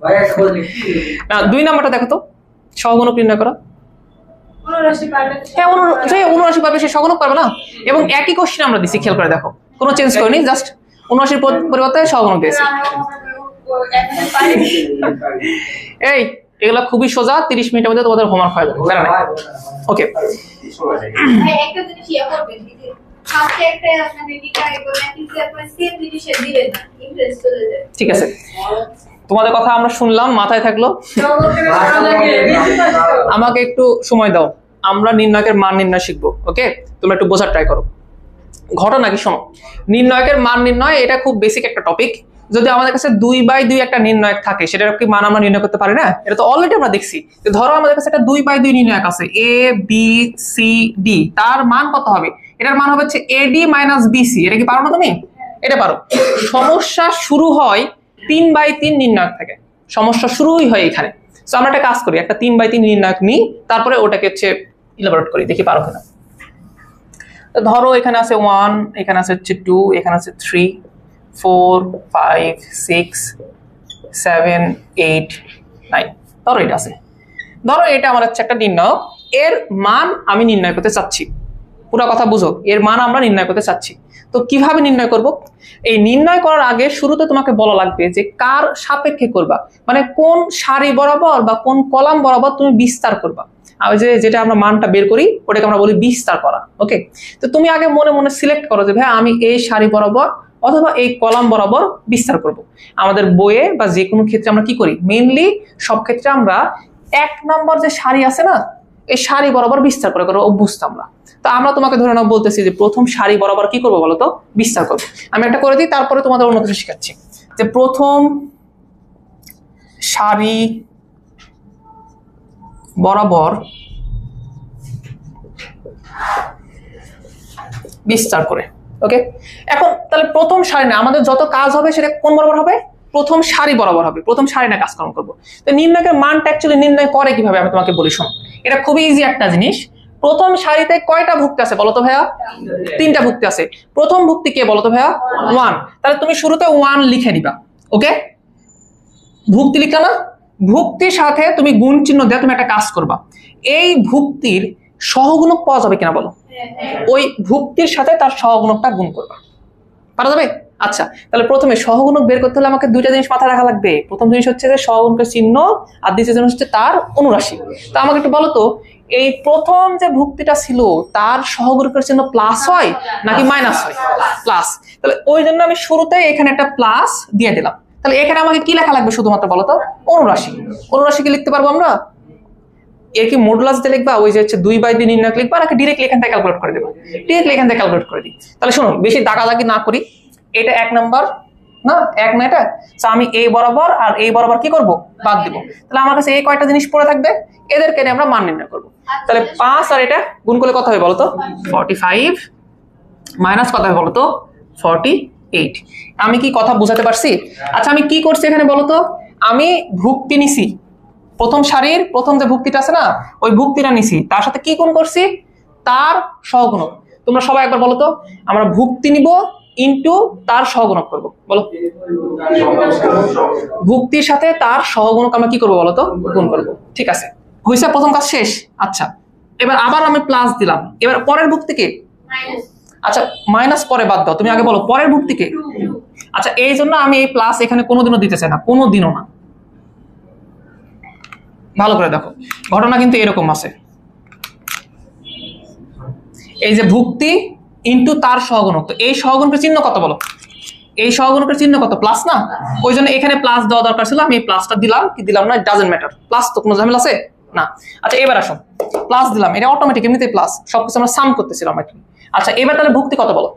না, 2 নাম্বারটা দেখো তো, সহগুণক নির্ণয় করা। হ্যাঁ, 79 পারবে, সে সহগুণক পারবে না। এবং একই কোশ্চেন আমরা দিছি, খেয়াল করে দেখো, কোনো চেঞ্জ করিনি, জাস্ট 79 পরিবর্তে সহগুণক দিয়েছি। এই এগুলা খুবই সোজা, 30 মিনিটের মধ্যে তোমাদের হোমওয়ার্ক হয়ে যাবে। ওকে,
একটা জিনিস ইয়া করবেন, আজকে একটা আপনাদের কি কাজ করবেন, কিন্তু আপনি সেম জিনিসে দিবেন না, ইন্টারেস্ট চলে যায়। ঠিক আছে,
তোমাদের কথা আমরা শুনলাম, মাথায় থাকলো। আমাকে একটু সময় দাও, আমরা নির্ণায়কের মান নির্ণয় শিখবো। ওকে, তোমরা একটু বোঝার ট্রাই করো। ঘটনা কি শোনো, নির্ণায়কের মান নির্ণয় এটা খুব বেসিক একটা টপিক। যদি আমাদের কাছে 2/2 একটা নির্ণায়ক থাকে, সেটার কি মান আমরা নির্ণয় করতে পারি না? এটা তো অলরেডি আমরা দেখছি। ধরো আমাদের কাছে একটা 2/2 নির্ণায়ক আছে, এ বি সি ডি, তার মান কত হবে? এটার মান হবে হচ্ছে এডি মাইনাস বিসি। এটা কি পারো না তুমি? এটা পারো। সমস্যা শুরু হয় 3/3 নির্ণায়ক থেকে, সমস্যা শুরুই হয় এখানে। তো আমরা একটা কাজ করি, একটা 3/3 নির্ণায়ক নিই, তারপরে ওটাকে হচ্ছে ইলাবোরেট করি, দেখি পারো কিনা। ধরো এখানে আছে 1, এখানে আছে হচ্ছে 2, এখানে আছে 3, 4, 5, 6, 7, 8, 9। ধরো এটা আছে, ধরো এটা আমার হচ্ছে একটা নির্ণায়ক, এর মান আমি নির্ণয় করতে চাচ্ছি। পুরো কথা বুঝো, এর মান আমরা নির্ণয় করতে চাচ্ছি। তো কিভাবে নির্ণয় করব? এই নির্ণয় করার আগে শুরুতে তোমাকে বলা লাগবে যে কার সাপেক্ষে করবা, মানে কোন সারি বরাবর বা কোন কলাম বরাবর তুমি বিস্তার করবা। আর যেটা আমরা মানটা বের করি ওটাকে আমরা বলি বিস্তার করা। ওকে, তো তুমি আগে মনে মনে সিলেক্ট করো যে ভাই আমি এই সারি বরাবর অথবা এই কলাম বরাবর বিস্তার করব। আমাদের বইয়ে বা যে কোনো ক্ষেত্রে আমরা কি করি, মেইনলি সব ক্ষেত্রে আমরা 1 নম্বর যে সারি আছে না, এই সারি বরাবর বিস্তার করে অভ্যস্ত আমরা। তো আমরা তোমাকে ধরে নাও বলতেছি যে প্রথম সারি বরাবর কি করবো বলো তো, বিস্তার করবো। আমি একটা করে দিই, তারপরে তোমাদের অন্য কিছু শেখাচ্ছি। যে প্রথম সারি বরাবর বিস্তার করে। ওকে, এখন তাহলে প্রথম সারি না, আমাদের যত কাজ হবে সেটা কোন বরাবর হবে? প্রথম সারি বরাবর হবে, প্রথম সারি না কাজকর্ম করবো। তো নির্ণয়ের মানটা অ্যাকচুয়ালি নির্ণয় করে কিভাবে আমি তোমাকে বলি, শোনো। এটা খুবই ইজি একটা জিনিস। প্রথম সারিতে কয়টা ভুক্তি আছে বলতো ভাইয়া? 3টা ভুক্তি আছে। প্রথম ভুক্তি কে বলতো ভাইয়া? 1। তাহলে তুমি শুরুতে 1 লিখে দিবা। ওকে, ভুক্তি লিখলা না, ভুক্তির সাথে তুমি গুণ চিহ্ন দিয়ে তুমি একটা কাজ করবা। এই ভুক্তির সহগুণক পাওয়া যাবে কিনা বলো? ওই ভুক্তির সাথে তার সহগুণকটা গুণ করবা, পারা যাবে? আচ্ছা, তাহলে প্রথমে সহগুণক বের করতে হলে আমাকে দুইটা জিনিস মাথায় রাখা লাগবে। প্রথম জিনিস হচ্ছে যে সহগুণকের চিহ্ন, আর দ্বিতীয় জিনিস হচ্ছে তার অনুরাশি। তো আমাকে একটু বলো তো, এই প্রথম যে ভুক্তিটা ছিল তার সহগুণকের চিহ্ন প্লাস হয় নাকি মাইনাস হয়? প্লাস। তাহলে ওই জন্য আমি শুরুতে এখানে একটা প্লাস দিয়ে দিলাম। তাহলে এখানে আমাকে কি লেখা লাগবে শুধুমাত্র বলো তো? অনুরাশি। অনুরাশি কি লিখতে পারবো আমরা? এর কি মডুলাস দিয়ে লিখবা, ওই যে হচ্ছে 2/2 নির্ণয় লিখবা, নাকি ডিরেক্টলি এখান থেকে ক্যালকুলেট করে দেবা? ডিরেক্টলি এখান থেকে ক্যালকুলেট করে দিই। তাহলে শোনো, বেশি দাগাদাগি না করি, এটা 1 নাম্বার না, 1 না এটা। তো আমি এই বরাবর আর এই বরাবর কি করব? বাদ দিব। তাহলে আমার কাছে এই কয়টা জিনিস পড়ে থাকবে, এদেরকে নিয়ে আমরা মান নির্ণয় করব। তাহলে 5 আর এটা গুণ করলে কত হবে বলো তো? 45 মাইনাস কত হবে বলো তো? 48। আমি কি কথা বুঝাতে পারছি? আচ্ছা, আমি কি করছি এখানে বলো তো? আমি ভুক্তি নিছি, প্রথম সারির প্রথম যে ভুক্তিটা আছে না, ওই ভুক্তিটা নিছি, তার সাথে কি গুণ করছি? তার সহগুণক। তোমরা সবাই একবার বলো তো, আমরা ভুক্তি নিব ইনটু তার সহগুণক করব। বলো, ভুক্তির সাথে তার সহগুণক আমরা কি করব বলো তো? গুণ করব। ঠিক আছে, হইছে প্রথম কাজ শেষ। আচ্ছা, এবার আবার আমি প্লাস দিলাম। এবার পরের ভুক্তিকে, আচ্ছা মাইনাস পরে বাদ দাও, তুমি আগে বলো পরের ভুক্তিকে। আচ্ছা, এই জন্য আমি এই প্লাস এখানে কোনোদিনও দিতে চাই না, কোনোদিনও না। ভালো করে দেখো, ঘটনা কিন্তু এরকম আছে। এই যে ভুক্তি ইনটু তার সহগুণক, তো এই সহগুণকের চিহ্ন কত বলো? এই সহগুণকের চিহ্ন কত? প্লাস না? ওই জন্য এখানে প্লাস দেওয়া দরকার ছিল, আমি এই প্লাসটা দিলাম কি দিলাম না, ডাজন্ট ম্যাটার। প্লাস তো কোনো ঝামেলা আছে না। আচ্ছা, এবার আসো, প্লাস দিলাম, এটা অটোমেটিক এমনিতেই প্লাস, সবকিছু আমরা সাম করতেছিলাম আর কি। আচ্ছা, এবার তাহলে ভুক্তি কত বলো?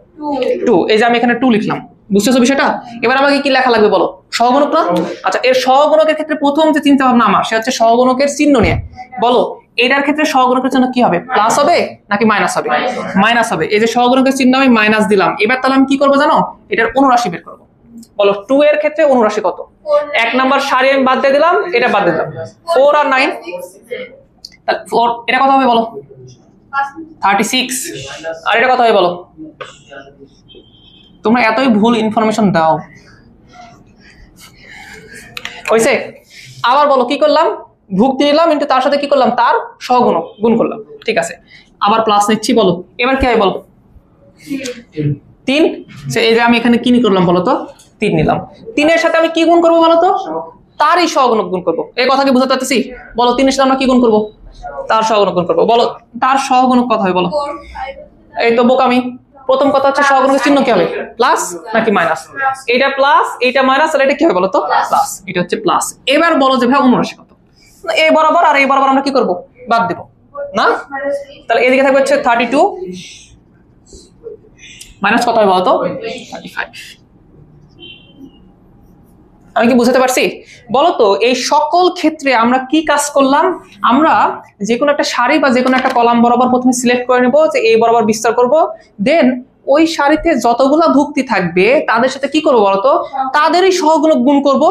2। এই যে আমি এখানে 2 লিখলাম, বুঝতেছো বিষয়টা? এবার আমাকে কি লেখা লাগবে বলো? সহগুণক না? আচ্ছা, এর সহগুণকের ক্ষেত্রে প্রথম যে চিন্তা ভাবনা আমার, সে হচ্ছে সহগুণকের চিহ্ন নিয়ে। বলো, এটার ক্ষেত্রে সহগুণকের জন্য কি হবে? প্লাস হবে নাকি মাইনাস হবে? মাইনাস হবে। এই যে সহগুণকের চিহ্ন আমি মাইনাস দিলাম, এবার তাহলে আমি কি করবো জানো? এটার অনুরাশি বের করবো। বলো, 2 এর ক্ষেত্রে অনুরাশি কত? 1 নাম্বার সারি আমি বাদ দিয়ে দিলাম, এটা বাদ দিয়ে দিলাম, 4 আর 9, তাহলে 4, এটা কত হবে বলো? 36। আর এটা কত হবে বলো? তোমরা এতই ভুল ইনফরমেশন দাও। হইছে? আবার বলো, কি করলাম? ভুক্তি নিলাম ইনটু তার সাথে কি করলাম? তার সহগুণক গুণ করলাম। ঠিক আছে, আবার প্লাস নিচ্ছি, বলো এবার কি হবে বলো? 3। এই যে আমি এখানে কি করলাম বলো তো? 3 নিলাম। 3 এর সাথে আমি কি গুণ করবো বলো তো? তারই সহগুণক গুণ করবো। এই কথা কি বুঝাতে পারতেছি? বলো, 3 এর সাথে আমরা কি গুণ করবো? তার সহগুণক গুণ করবো। বলো, তার সহগুণক কত হয় বলো? এই তো বোকামি। প্রথম কথা হচ্ছে সহগুণকের চিহ্ন কি হবে? প্লাস নাকি মাইনাস? এটা প্লাস, এটা মাইনাস, আর এটা কি হবে বলো তো? প্লাস। এটা হচ্ছে প্লাস। এবার বলো যে ভাই অনুরাশি কত? এই বরাবর আর এই বরাবর আমরা কি করবো? বাদ দেব না? তাহলে এদিকে থাকবে হচ্ছে 32 মাইনাস কত হবে বলো তো? 35। আমি কি বুঝাতে পারছি? বলো তো, এই সকল ক্ষেত্রে আমরা কি কাজ করলাম? আমরা যে কোনো একটা সারি বা যে কোনো একটা কলাম বরাবর প্রথমে সিলেক্ট করে নেব যে এই বরাবর বিস্তার করব, দেন ওই সারিতে যতগুলা ভুক্তি থাকবে তাদের সাথে কি করবো বলতো? তাদেরই সহগুণক গুণ করব,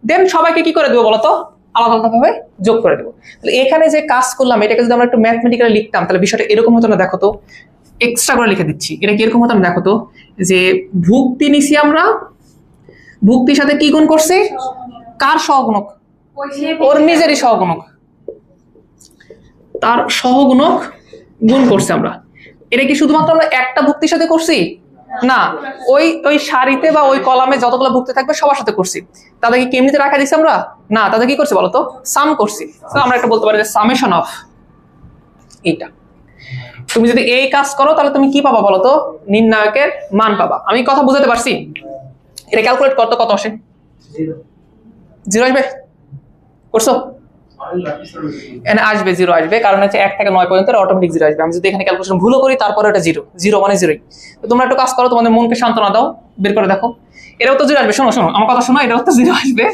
দেন সবাইকে কি করে দেবো বলতো? আলাদা আলাদা ভাবে যোগ করে দেবো। তাহলে এখানে যে কাজ করলাম, এটাকে যদি আমরা একটু ম্যাথমেটিক্যালি লিখতাম তাহলে বিষয়টা এরকম হতো না? দেখো তো, এক্সট্রা করে লিখে দিচ্ছি, এটা কি এরকম হতো না? দেখো তো, যে ভুক্তি নিছি আমরা, ভুক্তির সাথে কি গুণ করছে? কার সহগুণক? ওর নিজেরই সহগুণক, তার সহগুণক গুণ করছে আমরা। এটা কি শুধুমাত্র আমরা একটা ভুক্তির সাথে করছি? না, ওই ওই সারিতে বা ওই কলামে যতগুলো ভুক্তি থাকবে সবার সাথে করছি। তাদেরকে কি এমনিতে রাখা দিচ্ছি আমরা? না, তাদের কি করছি বলতো? সাম করছি। আমরা একটা বলতে পারি যে সামেশন অফ এইটা। তুমি যদি এই কাজ করো তাহলে তুমি কি পাবা বলতো? নির্ণায়কের মান পাবা। আমি কথা বুঝাতে পারছি? এটা ক্যালকুলেট করতে কত আসে? 0 আসবে? করছো? এখানে আসবে 0 আসবে, কারণ হচ্ছে 1 থেকে 9 পর্যন্ত অটোমেটিক 0 আসবে। আমি যদি এখানে ক্যালকুলেশন ভুলও করি তারপরে এটা 0, 0 মানে 0ই। তো তোমরা একটু কাজ করো, তোমাদের মনকে সান্ত্বনা দাও, বের করে দেখো। এটাও তো 0 আসবে। শোনো শোনো আমার কথা শোনো, এটাও তো 0 আসবে,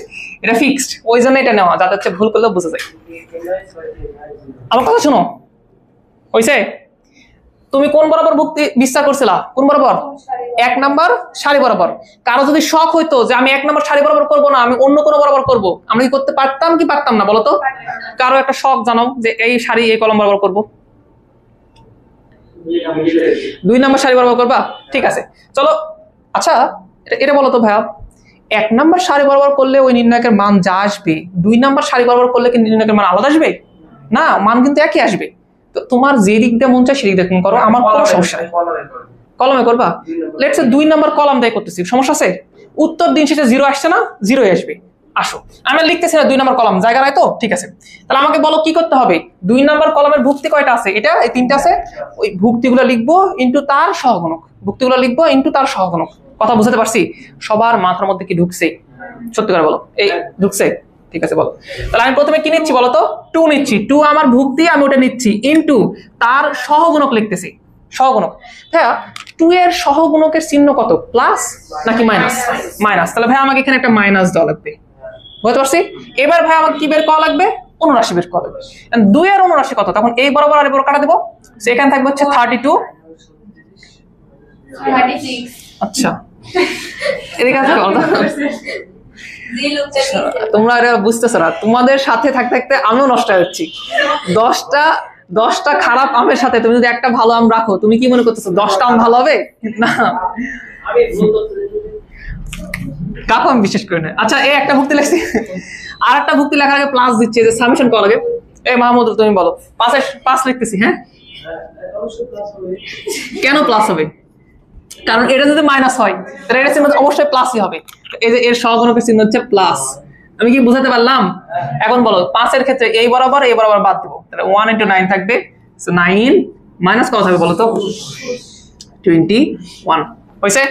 এটা ফিক্সড। ওই জন্য এটা নেওয়া, যাতে হচ্ছে ভুল করলেও বুঝে যায়। আমার কথা শোনো, হইছে? তুমি কোন বরাবর ভুক্তি বিস্তার করছিলা? কোন বরাবর? 1 নাম্বার সারি বরাবর। কারো যদি শখ হইতো যে আমি 1 নাম্বার সারি বরাবর করবো না, আমি অন্য কোনো বরাবর করবো, আমরা কি করতে পারতাম কি পারতাম না বলো তো? কারো একটা শখ জানাও যে এই সারি এই কলম বরাবর করবো, 2 নাম্বার সারি বরাবর করবা? ঠিক আছে, চলো। আচ্ছা, এটা বলো তো ভাইয়া, 1 নাম্বার সারি বরাবর করলে ওই নির্ণায়কের মান যা আসবে, 2 নাম্বার সারি বরাবর করলে কি নির্ণায়কের মান আলাদা আসবে? না, মান কিন্তু একই আসবে। তো তোমার যে দিক দিয়ে মন চায় সেদিক দিয়ে করো, আমার কোনো সমস্যা নেই। কলমে করবা, লেটস সে 2 নাম্বার কলাম দিয়ে করতেছি, সমস্যা আছে? উত্তর দিন শেষে 0 আসছে না, 0ই আসবে। আসো, আমি লিখতেছি না 2 নাম্বার কলাম, জায়গা নাই তো, ঠিক আছে। তাহলে আমাকে বলো কি করতে হবে? 2 নাম্বার কলামের ভুক্তি কয়টা আছে? এটা এই 3টা আছে, ওই ভুক্তিগুলো লিখবো ইনটু তার সহগুণক, ভুক্তিগুলো লিখবো ইনটু তার সহগুণক। কথা বুঝতে পারছি? সবার মাথার মধ্যে কি ঢুকছে? সত্যি করে বলো, এই ঢুকছে? ঠিক আছে বলো। তাহলে আমি প্রথমে কি নিচ্ছি বলো তো? 2 নিচ্ছি, 2 আমার ভুক্তি, আমি ওটা নিচ্ছি ইনটু তার সহগুণক লিখতেছি, সহগুণক। হ্যাঁ, 2 এর সহগুণকের চিহ্ন কত? প্লাস নাকি মাইনাস? মাইনাস। তাহলে ভাই আমাকে এখানে একটা মাইনাস দেওয়া লাগবে, বুঝতে পারছি? এবার ভাই আমাকে কি বের করা লাগবে? অনুরাশি বের করা লাগবে। 2 এর অনুরাশি কত? তখন এই বরাবর আর এই বরাবর কাটা দেবো, সেখানে থাকবে হচ্ছে 32।
36
আচ্ছা, এদিকে আছে বলো। তোমরা এটা বুঝতেছো না, তোমাদের সাথে থাকতে থাকতে আমিও নষ্ট হয়ে যাচ্ছি। 10টা খারাপ আমের সাথে তুমি যদি একটা ভালো আম রাখো, তুমি কি মনে করতেছো 10টা আম ভালো হবে? না, কাকু আমি বিশেষ করি না। আচ্ছা, এই একটা ভুক্তি লিখছি, আর একটা ভুক্তি লেখার আগে প্লাস দিচ্ছি, যে সামেশন করা লাগে। এই মাহমুদ তুমি বলো, 5 লিখতেছি। হ্যাঁ, কেন প্লাস হবে? কারণ এটা যদি মাইনাস হয় তাহলে এটা চিহ্ন অবশ্যই প্লাসই হবে। এই যে এর সহগুণকের চিহ্ন হচ্ছে প্লাস। আমি কি বুঝাতে পারলাম? এখন বলো 5 এর ক্ষেত্রে এই বরাবর বাদ দেবো, তাহলে 1 × 9 থাকবে। সো 9 মাইনাস কত হবে বলো তো? 21 হইছে,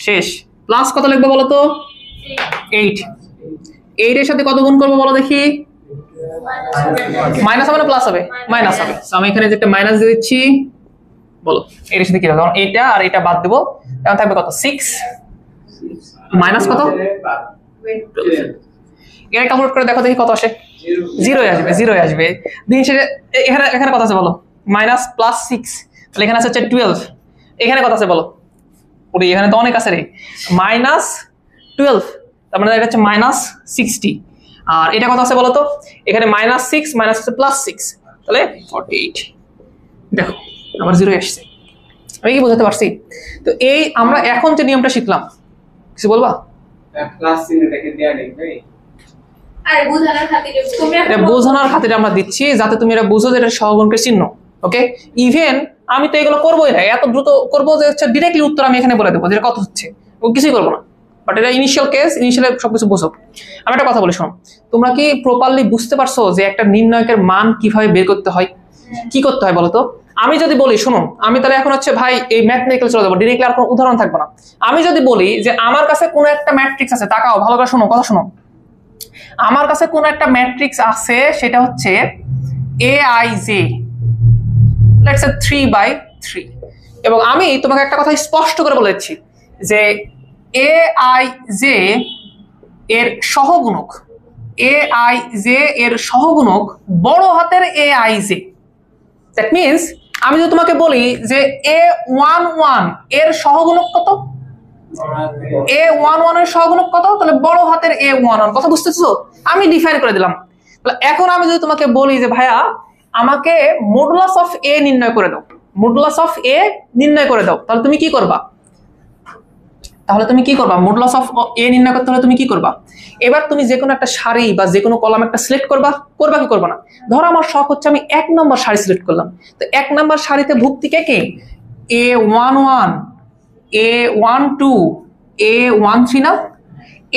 শেষ। প্লাস কত লিখবো বলো তো? 8। 8 এর সাথে কত গুণ করবো বলো দেখি? মাইনাস হবে না প্লাস হবে? মাইনাস হবে। সো আমি এখানে যে একটা মাইনাস দিয়ে দিচ্ছি, বলো এর সাথে কি হবে? তখন এটা আর এটা বাদ দেবো, এখন থাকবে কত? 6 মাইনাস কত? এর ক্যালকুলেট করে দেখো দেখি কত আসে। 0 আসবে, 0 আসবে। দিন শেষে এখানে কত আছে বলো? মাইনাস প্লাস 6, তাহলে এখানে আছে হচ্ছে 12। এখানে কত আছে বলো? ওরে এখানে তো অনেক আছে রে, মাইনাস 12, তার মানে এটা হচ্ছে মাইনাস 60। আর এটা কত আছে বলো তো? এখানে মাইনাস 6 মাইনাস হচ্ছে প্লাস 6, তাহলে 48। দেখো আমার 0 আসছে। আমি কি বোঝাতে পারছি? তো এই আমরা এখন যে নিয়মটা শিখলাম, কিছু বলবা?
প্লাস চিহ্নটাকে দেয়া লিখবে।
আরে বোঝানোর খাতিরে তুমি
এটা বোঝানোর খাতিরে আমরা দিচ্ছি, যাতে তুমি এটা বুঝো যে এটা সহগুণকের চিহ্ন। ওকে, ইভেন আমি তো এগুলো করবোই না, এত দ্রুত করবো যে হচ্ছে ডিরেক্টলি উত্তর আমি এখানে বলে দেবো যে কত হচ্ছে, ও কিছুই করবো না। বাট এটা ইনিশিয়াল কেস, ইনিশিয়ালি সবকিছু বোঝো। আমি একটা কথা বলি শোনো, তোমরা কি প্রপারলি বুঝতে পারছো যে একটা নির্ণয়কের মান কিভাবে বের করতে হয়? কি করতে হয় বলো তো? আমি যদি বলি শোনো, আমি তাহলে এখন হচ্ছে ভাই এই ম্যাথমেটিক্যাল চলে যাবো, ডিরেক্টলি আর কোনো উদাহরণ থাকবে না। আমি যদি বলি যে আমার কাছে কোনো একটা ম্যাট্রিক্স আছে, তাকাও ভালো করে শোনো, কথা শোনো। আমার কাছে কোনো একটা ম্যাট্রিক্স আছে, সেটা হচ্ছে aij, লেটস সে 3/3, এবং আমি তোমাকে একটা কথা স্পষ্ট করে বলে দিচ্ছি যে aij এর সহগুণক, aij এর সহগুণক বড় হাতের aij। দ্যাট মিন্স আমি যদি তোমাকে বলি যে a11 এর সহগুণক কত? a11 এর সহগুণক কত? তাহলে বড় হাতের a11, কথা বুঝতেছো? আমি ডিফাইন করে দিলাম। তাহলে এখন আমি যদি তোমাকে বলি যে ভাইয়া আমাকে মডুলাস অফ a নির্ণয় করে দাও, মডুলাস অফ a নির্ণয় করে দাও, তাহলে তুমি কি করবা? মডুলাস অফ a নির্ণয় করতে হলে তুমি কি করবা? এবার তুমি যে কোনো একটা সারি বা যে কোনো কলাম একটা সিলেক্ট করবা কি করবা না? ধরো আমার শখ হচ্ছে আমি 1 নম্বর সারি সিলেক্ট করলাম, তো 1 নম্বর সারিতে ভুক্তি কে কে? a11, a12, a13 না?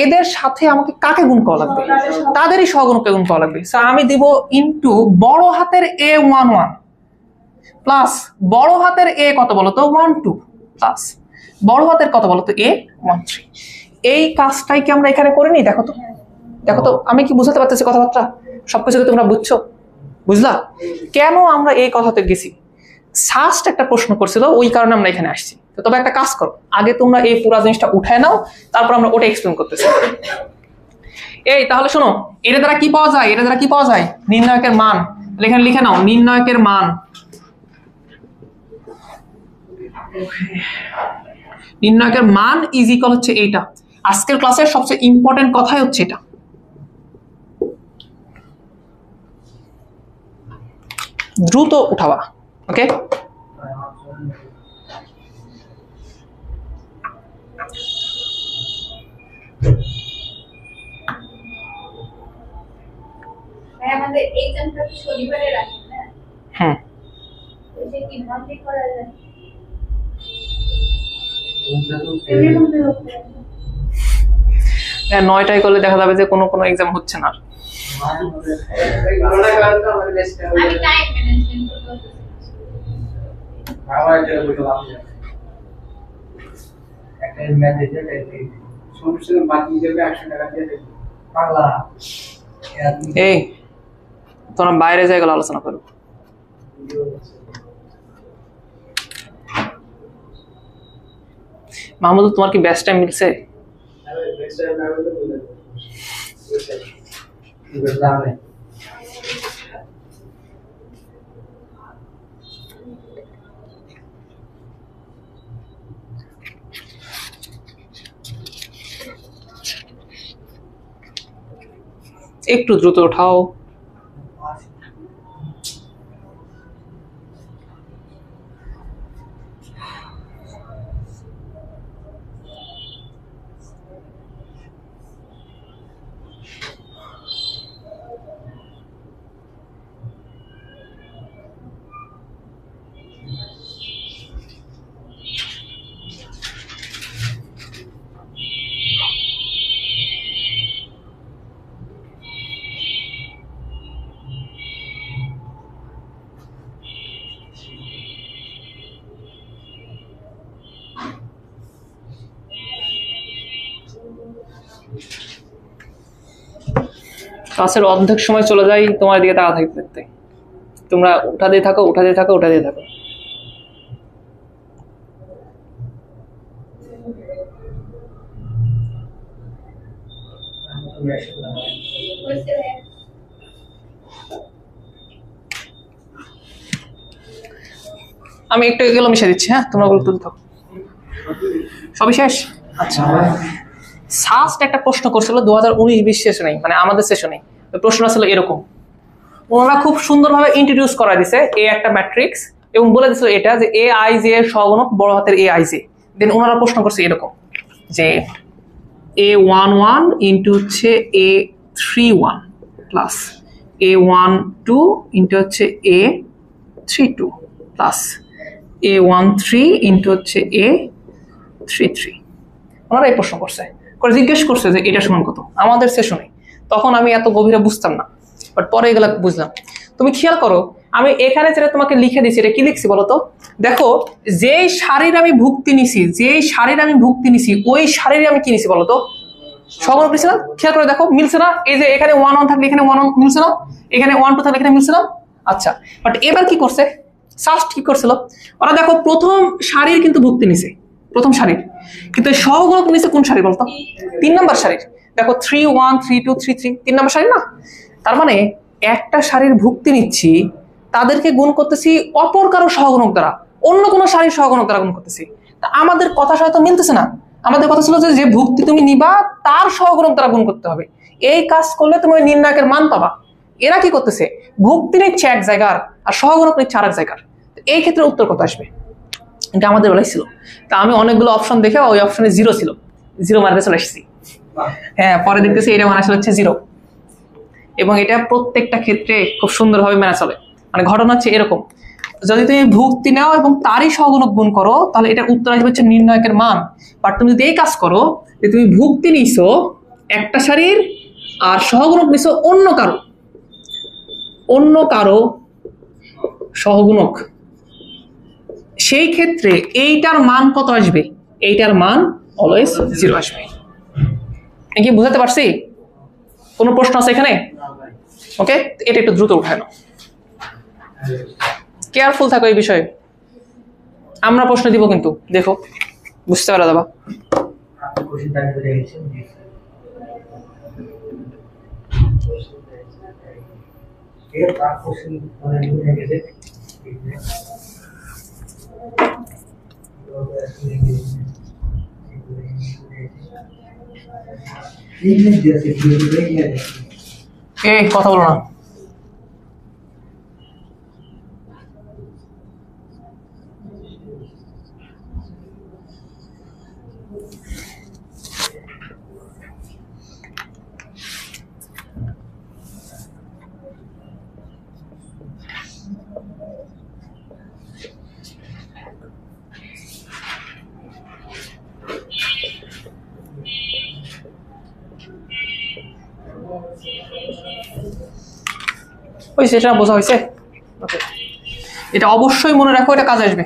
এদের সাথে আমাকে কাকে গুণ করা লাগবে? তাদেরই সহগুণকে গুণ করা লাগবে। আমি দিব ইনটু বড় হাতের a11 প্লাস বড় হাতের a কত বলো তো? 12 প্লাস বড় হাতের কত বলো তো? a13। এই কাজটাই কি আমরা এখানে করিনি? দেখো তো আমি কি বুঝাতে পারতেছি কথাবার্তা? সবকিছু তোমরা বুঝছো? বুঝলা কেন আমরা এই কথাতে গেছি? সাস্ট একটা প্রশ্ন করছিল, ওই কারণে আমরা এখানে আসছি। তো তবে একটা কাজ করো, আগে তোমরা এই পুরো জিনিসটা উঠায় নাও, তারপর আমরা ওটা এক্সপ্লেন করতেছি। এই তাহলে শোনো, এর দ্বারা কি পাওয়া যায়? নির্ণায়কের মান। এখানে লিখে নাও নির্ণায়কের মান। নির্ণায়কের মান ইজ ইকুয়াল হচ্ছে এইটা। আজকের ক্লাসের সবচেয়ে ইম্পর্টেন্ট কথাই হচ্ছে এটা। দ্রুত উঠাবা, ওকে?
আমাদের এক্সামটা শনিবারে রাখি না?
হ্যাঁ,
ওই যে কিভাবে করা যায়? এমনি কমপ্লিট করতে হবে।
হ্যাঁ 9টায় করলে দেখা যাবে যে কোনো কোনো এক্সাম হচ্ছে না আর।
আমি টাইম ম্যানেজমেন্ট করতে হবে।
একটা ম্যাচ দিতে সমস্যা বাকি দেবে 100 টাকা দিয়ে দেবে পাগলা
এই তোমরা বাইরে যাই গেলে আলোচনা করো। মাহমুদ তোমার কি বেস্ট টাইম মিলছে? একটু দ্রুত উঠাও। ক্লাসের অর্ধেক সময় চলে যায় তোমার দিকে তাকা থাকতে থাকতে। তোমরা উঠাতেই থাকো উঠাতেই থাকো উঠাতেই থাকো। আমি একটু এগুলো মিশে দিচ্ছি, হ্যাঁ তোমরা ওগুলো তুলতে থাকো। সবই শেষ? আচ্ছা ফার্স্ট একটা প্রশ্ন করছিল 2019-20 সেশনে, মানে আমাদের সেশনে। প্রশ্ন ছিল এরকম, ওনারা খুব সুন্দরভাবে ইন্ট্রোডিউস করা দিছে এ একটা ম্যাট্রিক্স এবং বলে দিছিল এটা যে এ আই জে এর সহগুণক বড় হাতের এ আই জে। দেন ওনারা প্রশ্ন করছে এরকম যে A11 ইন্টু হচ্ছে A31 প্লাস A12 ইন্টু হচ্ছে A32 প্লাস A13 ইন্টু হচ্ছে A33। ওনারা এই প্রশ্ন করছে, করে জিজ্ঞেস করছে যে এটা সমান কত আমাদের সেশনে। তখন আমি এত গভীরে বুঝতাম না, বাট পরে এগুলা বুঝলাম। তুমি খেয়াল করো আমি এখানে যেটা তোমাকে লিখে দিচ্ছি এটা কি লিখছি বলতো? দেখো যেই শারীর আমি ভুক্তি নিছি ওই শারীরে আমি কি নিছি বলতো? সহগুণক নিছি না? খেয়াল করে দেখো মিলছে না? এই যে এখানে 1 থাকলে এখানে 1 মিলছে না, এখানে 1 2 থাকলে এখানে মিলছে না। আচ্ছা বাট এবার কি করছে, ফার্স্ট কি করছিল ওরা? দেখো প্রথম শারীর কিন্তু ভুক্তি নিছে, প্রথম শারীর, কিন্তু সহগুণক নিছে কোন শারীর বলতো? 3 নম্বর শারীর। দেখো 3 1 3 2 3 3 3 নম্বর শারীর না? তার মানে একটা শারীর ভুক্তি নিচ্ছি, তাদেরকে গুণ করতেছি অপর কারো সহগুণক দ্বারা, অন্য কোনো শারীর সহগুণক দ্বারা গুণ করতেছি। তা আমাদের কথা সাথে মিলতেছে না। আমাদের কথা ছিল যে ভুক্তি তুমি নিবা তার সহগুণক দ্বারা গুণ করতে হবে, এই কাজ করলে তুমি ওই নির্ণায়কের মান পাবা। এরা কি করতেছে, ভুক্তি নিচ্ছে এক জায়গার আর সহগুণক নিচ্ছে আরেক জায়গার। এই ক্ষেত্রে উত্তর কত আসবে? এটা আমাদের বেলায় ছিল। তা আমি অনেকগুলো অপশন দেখে ওই অপশনে 0 ছিল, 0 মার্কে চলে এসেছি। হ্যাঁ পরে দেখতেছি এটা মান আসলে হচ্ছে 0, এবং এটা প্রত্যেকটা ক্ষেত্রে খুব সুন্দরভাবে মেনে চলে। মানে ঘটনা হচ্ছে এরকম, যদি তুমি ভুক্তি নাও এবং তারই সহগুণক গুণ করো তাহলে এটার উত্তর আসবে হচ্ছে নির্ণায়কের মান। বাট তুমি যদি এই কাজ করো যে তুমি ভুক্তি নিছো একটা শারীর আর সহগুণক নিছো অন্য কারো সহগুণক, সেই ক্ষেত্রে এইটার মান কত আসবে? এইটার মান অলওয়েজ 0 আসবে। কি বুঝাতে পারছি? কোনো প্রশ্ন আছে এখানে? ওকে, এটা একটু দ্রুত উঠায় নাও, কেয়ারফুল থাকো এই বিষয়ে। আমরা প্রশ্ন দিব কিন্তু দেখো বুঝতে পারা যাবা। এই কথা বলো না। হয়েছে, এটা বোঝা হয়েছে? ওকে, এটা অবশ্যই মনে রাখো, এটা কাজে আসবে।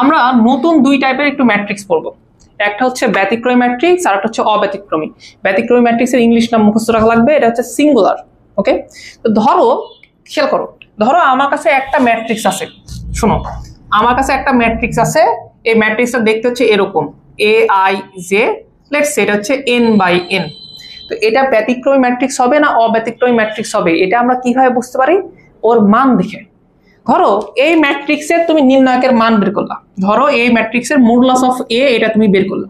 আমরা নতুন দুই টাইপের একটু ম্যাট্রিক্স পড়বো, একটা হচ্ছে ব্যতিক্রমী ম্যাট্রিক্স আর একটা হচ্ছে অব্যতিক্রমী। ব্যতিক্রমী ম্যাট্রিক্সের ইংলিশ নাম মুখস্থ রাখা লাগবে, এটা হচ্ছে সিঙ্গুলার। ওকে, তো ধরো, খেয়াল করো, ধরো আমার কাছে একটা ম্যাট্রিক্স আছে, শোনো, আমার কাছে একটা ম্যাট্রিক্স আছে, এই ম্যাট্রিক্সটা দেখতে হচ্ছে এরকম Aij, লেটস সে এটা হচ্ছে n/n। তো এটা ব্যতিক্রমী ম্যাট্রিক্স হবে না অব্যতিক্রমী ম্যাট্রিক্স হবে, এটা আমরা কিভাবে বুঝতে পারি? ওর মান দেখে। ধরো এই ম্যাট্রিক্সের তুমি নির্ণায়কের মান বের করলা, ধরো এই ম্যাট্রিক্সের মডুলাস অফ এ এটা তুমি বের করলা,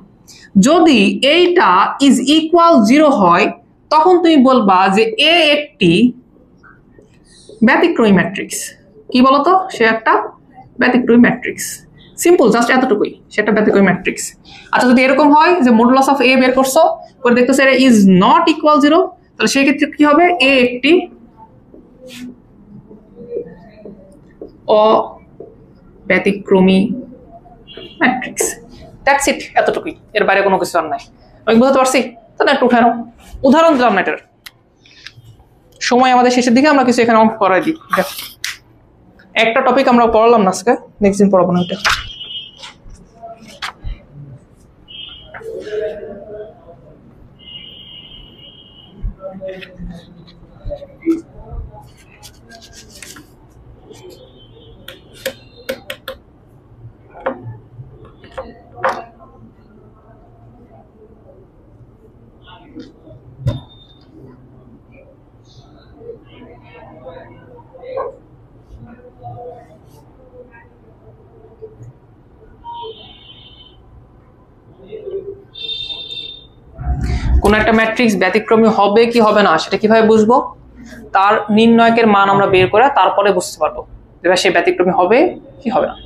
যদি এইটা ইজ ইকুয়াল 0 হয় তখন তুমি বলবা যে এ একটি ব্যতিক্রমী ম্যাট্রিক্স। কি বলতো? সে একটা ব্যতিক্রমী ম্যাট্রিক্স। সিম্পল, জাস্ট এতটুকুই, সেটা ব্যতিক্রমী ম্যাট্রিক্স। আচ্ছা, যদি এরকম হয় যে মডুলাস অফ এ বের করছো, করে দেখতেছো এটা ইজ নট ইকুয়াল 0, তাহলে সেই ক্ষেত্রে কি হবে? এ একটি অব্যতিক্রমী ম্যাট্রিক্স। দ্যাটস ইট, এতটুকুই, এর বাইরে কোনো কিছু আর নাই। আমি বুঝতে পারছি? তাহলে একটু উঠানো উদাহরণ দিলাম না, এটার সময় আমাদের শেষের দিকে, আমরা কিছু এখানে অঙ্ক করাই দিই। একটা টপিক আমরা পড়ালাম না আজকে, নেক্সট দিন পড়াবো না এটা। কোন একটা ম্যাট্রিক্স ব্যতিক্রমী হবে কি হবে না সেটা কিভাবে বুঝবো? তার নির্ণায়কের মান আমরা বের করে তারপরে বুঝতে পারবো যে সে ব্যতিক্রমী হবে কি হবে না।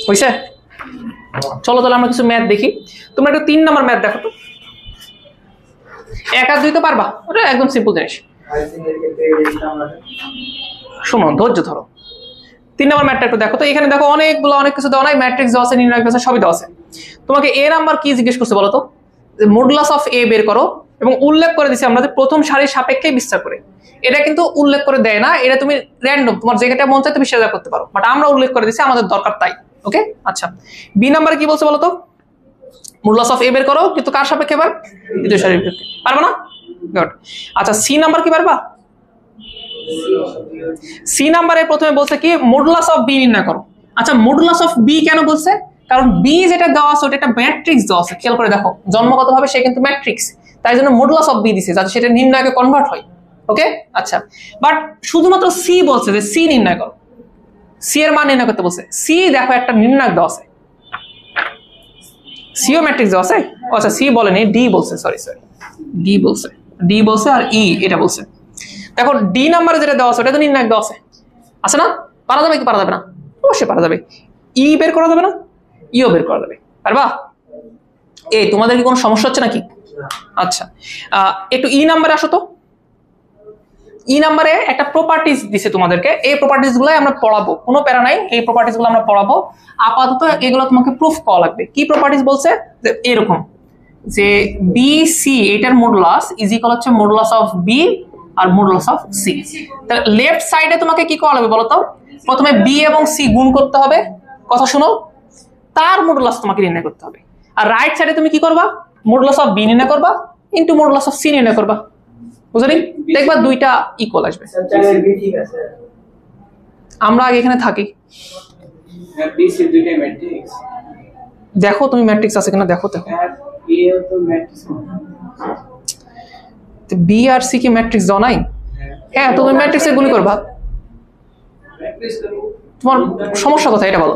হয়েছে? চলো তাহলে আমরা কিছু ম্যাথ দেখি। তোমরা একটা 3 নম্বর ম্যাথ দেখো তো। 1 আর 2 তো পারবা, ওটা একদম সিম্পল জিনিস। শোনো, ধৈর্য ধরো। 3 নম্বর ম্যাথটা একটু দেখো তো। এখানে দেখো অনেকগুলো অনেক কিছু দেওয়া নাই, ম্যাট্রিক্স দেওয়া আছে, নির্ণায়ক দেওয়া আছে, সবই দেওয়া আছে। তোমাকে এ নাম্বার কি জিজ্ঞেস করছে বলো তো? মডুলাস অফ এ বের করো, এবং উল্লেখ করে দিছি আমরা যে প্রথম সারির সাপেক্ষে বিস্তার করে। এটা কিন্তু উল্লেখ করে দেয় না, এটা তুমি র্যান্ডম, তোমার যেটা মন চায় তুমি সেটা করতে পারো, বাট আমরা উল্লেখ করে দিছি, আমাদের দরকার তাই। ওকে, আচ্ছা, বি নাম্বারে কি বলছে বলো তো? মডুলাস অফ এ বের করো, কিন্তু কার সাপেক্ষে? এবার দ্বিতীয় সারির সাপেক্ষে। পারবা না? গুড। আচ্ছা, সি নাম্বার কি পারবা? সি নাম্বারে প্রথমে বলছে কি মডুলাস অফ বি নির্ণয় করো। আচ্ছা, মডুলাস অফ বি কেন বলছে? কারণ বি যেটা দেওয়া আছে ওটা একটা ম্যাট্রিক্স দেওয়া আছে, খেয়াল করে দেখো, জন্মগতভাবে সে কিন্তু ম্যাট্রিক্স, তাই জন্য মডুলাস অফ বি দিছে যাতে সেটা নির্ণয়কে কনভার্ট হয়। ওকে, আচ্ছা, বাট শুধুমাত্র সি বলছে যে সি নির্ণয় করো, সি এর মান নির্ণয় করতে বলছে। সি দেখো একটা নির্ণায়ক দেওয়া আছে, সিও ম্যাট্রিক্স দেওয়া আছে। আচ্ছা, সি বলেনি, ডি বলছে, সরি ডি বলছে আর ই এটা বলছে। দেখো ডি নাম্বারে যেটা দেওয়া আছে ওটা তো নির্ণায়ক দেওয়া আছে না? পারা যাবে কি পারা যাবে না? অবশ্যই পারা যাবে। ই বের করা যাবে না? ইও বের করা যাবে, পারবা? এই তোমাদের কি কোনো সমস্যা হচ্ছে নাকি? আচ্ছা, একটু ই নাম্বারে আসো তো। ই নাম্বারে একটা প্রপার্টিজ দিছে তোমাদেরকে, এই প্রপার্টিজ গুলাই আমরা পড়াবো, কোনো প্যারা নাই, এই প্রপার্টিজ গুলো আমরা পড়াবো। আপাতত এগুলো তোমাকে প্রুফ করা লাগবে। কি প্রপার্টিজ বলছে? যে এরকম যে বি সি এটার মডুলাস ইজ ইকুয়াল হচ্ছে মডুলাস অফ বি আর মডুলাস অফ সি। তাহলে লেফট সাইডে তোমাকে কি করা লাগবে বলো তো? প্রথমে বি এবং সি গুণ করতে হবে, কথা শুনো, তার মডুলাস তোমাকে নির্ণয় করতে হবে। আর রাইট সাইডে তুমি কি করবা? মডুলাস অফ বি নির্ণয় করবা ইনটু মডুলাস অফ সি নির্ণয় করবা, বুঝলি? দেখবা দুইটা ইকুয়াল আসবে। আমরা আগে এখানে থাকি, দেখো তুমি ম্যাট্রিক্স আছে কিনা দেখো। বি আর সি কি ম্যাট্রিক্স দাও নাই? হ্যাঁ, তুমি ম্যাট্রিক্সে গুণ করবা। তোমার সমস্যা কোথায় এটা বলো?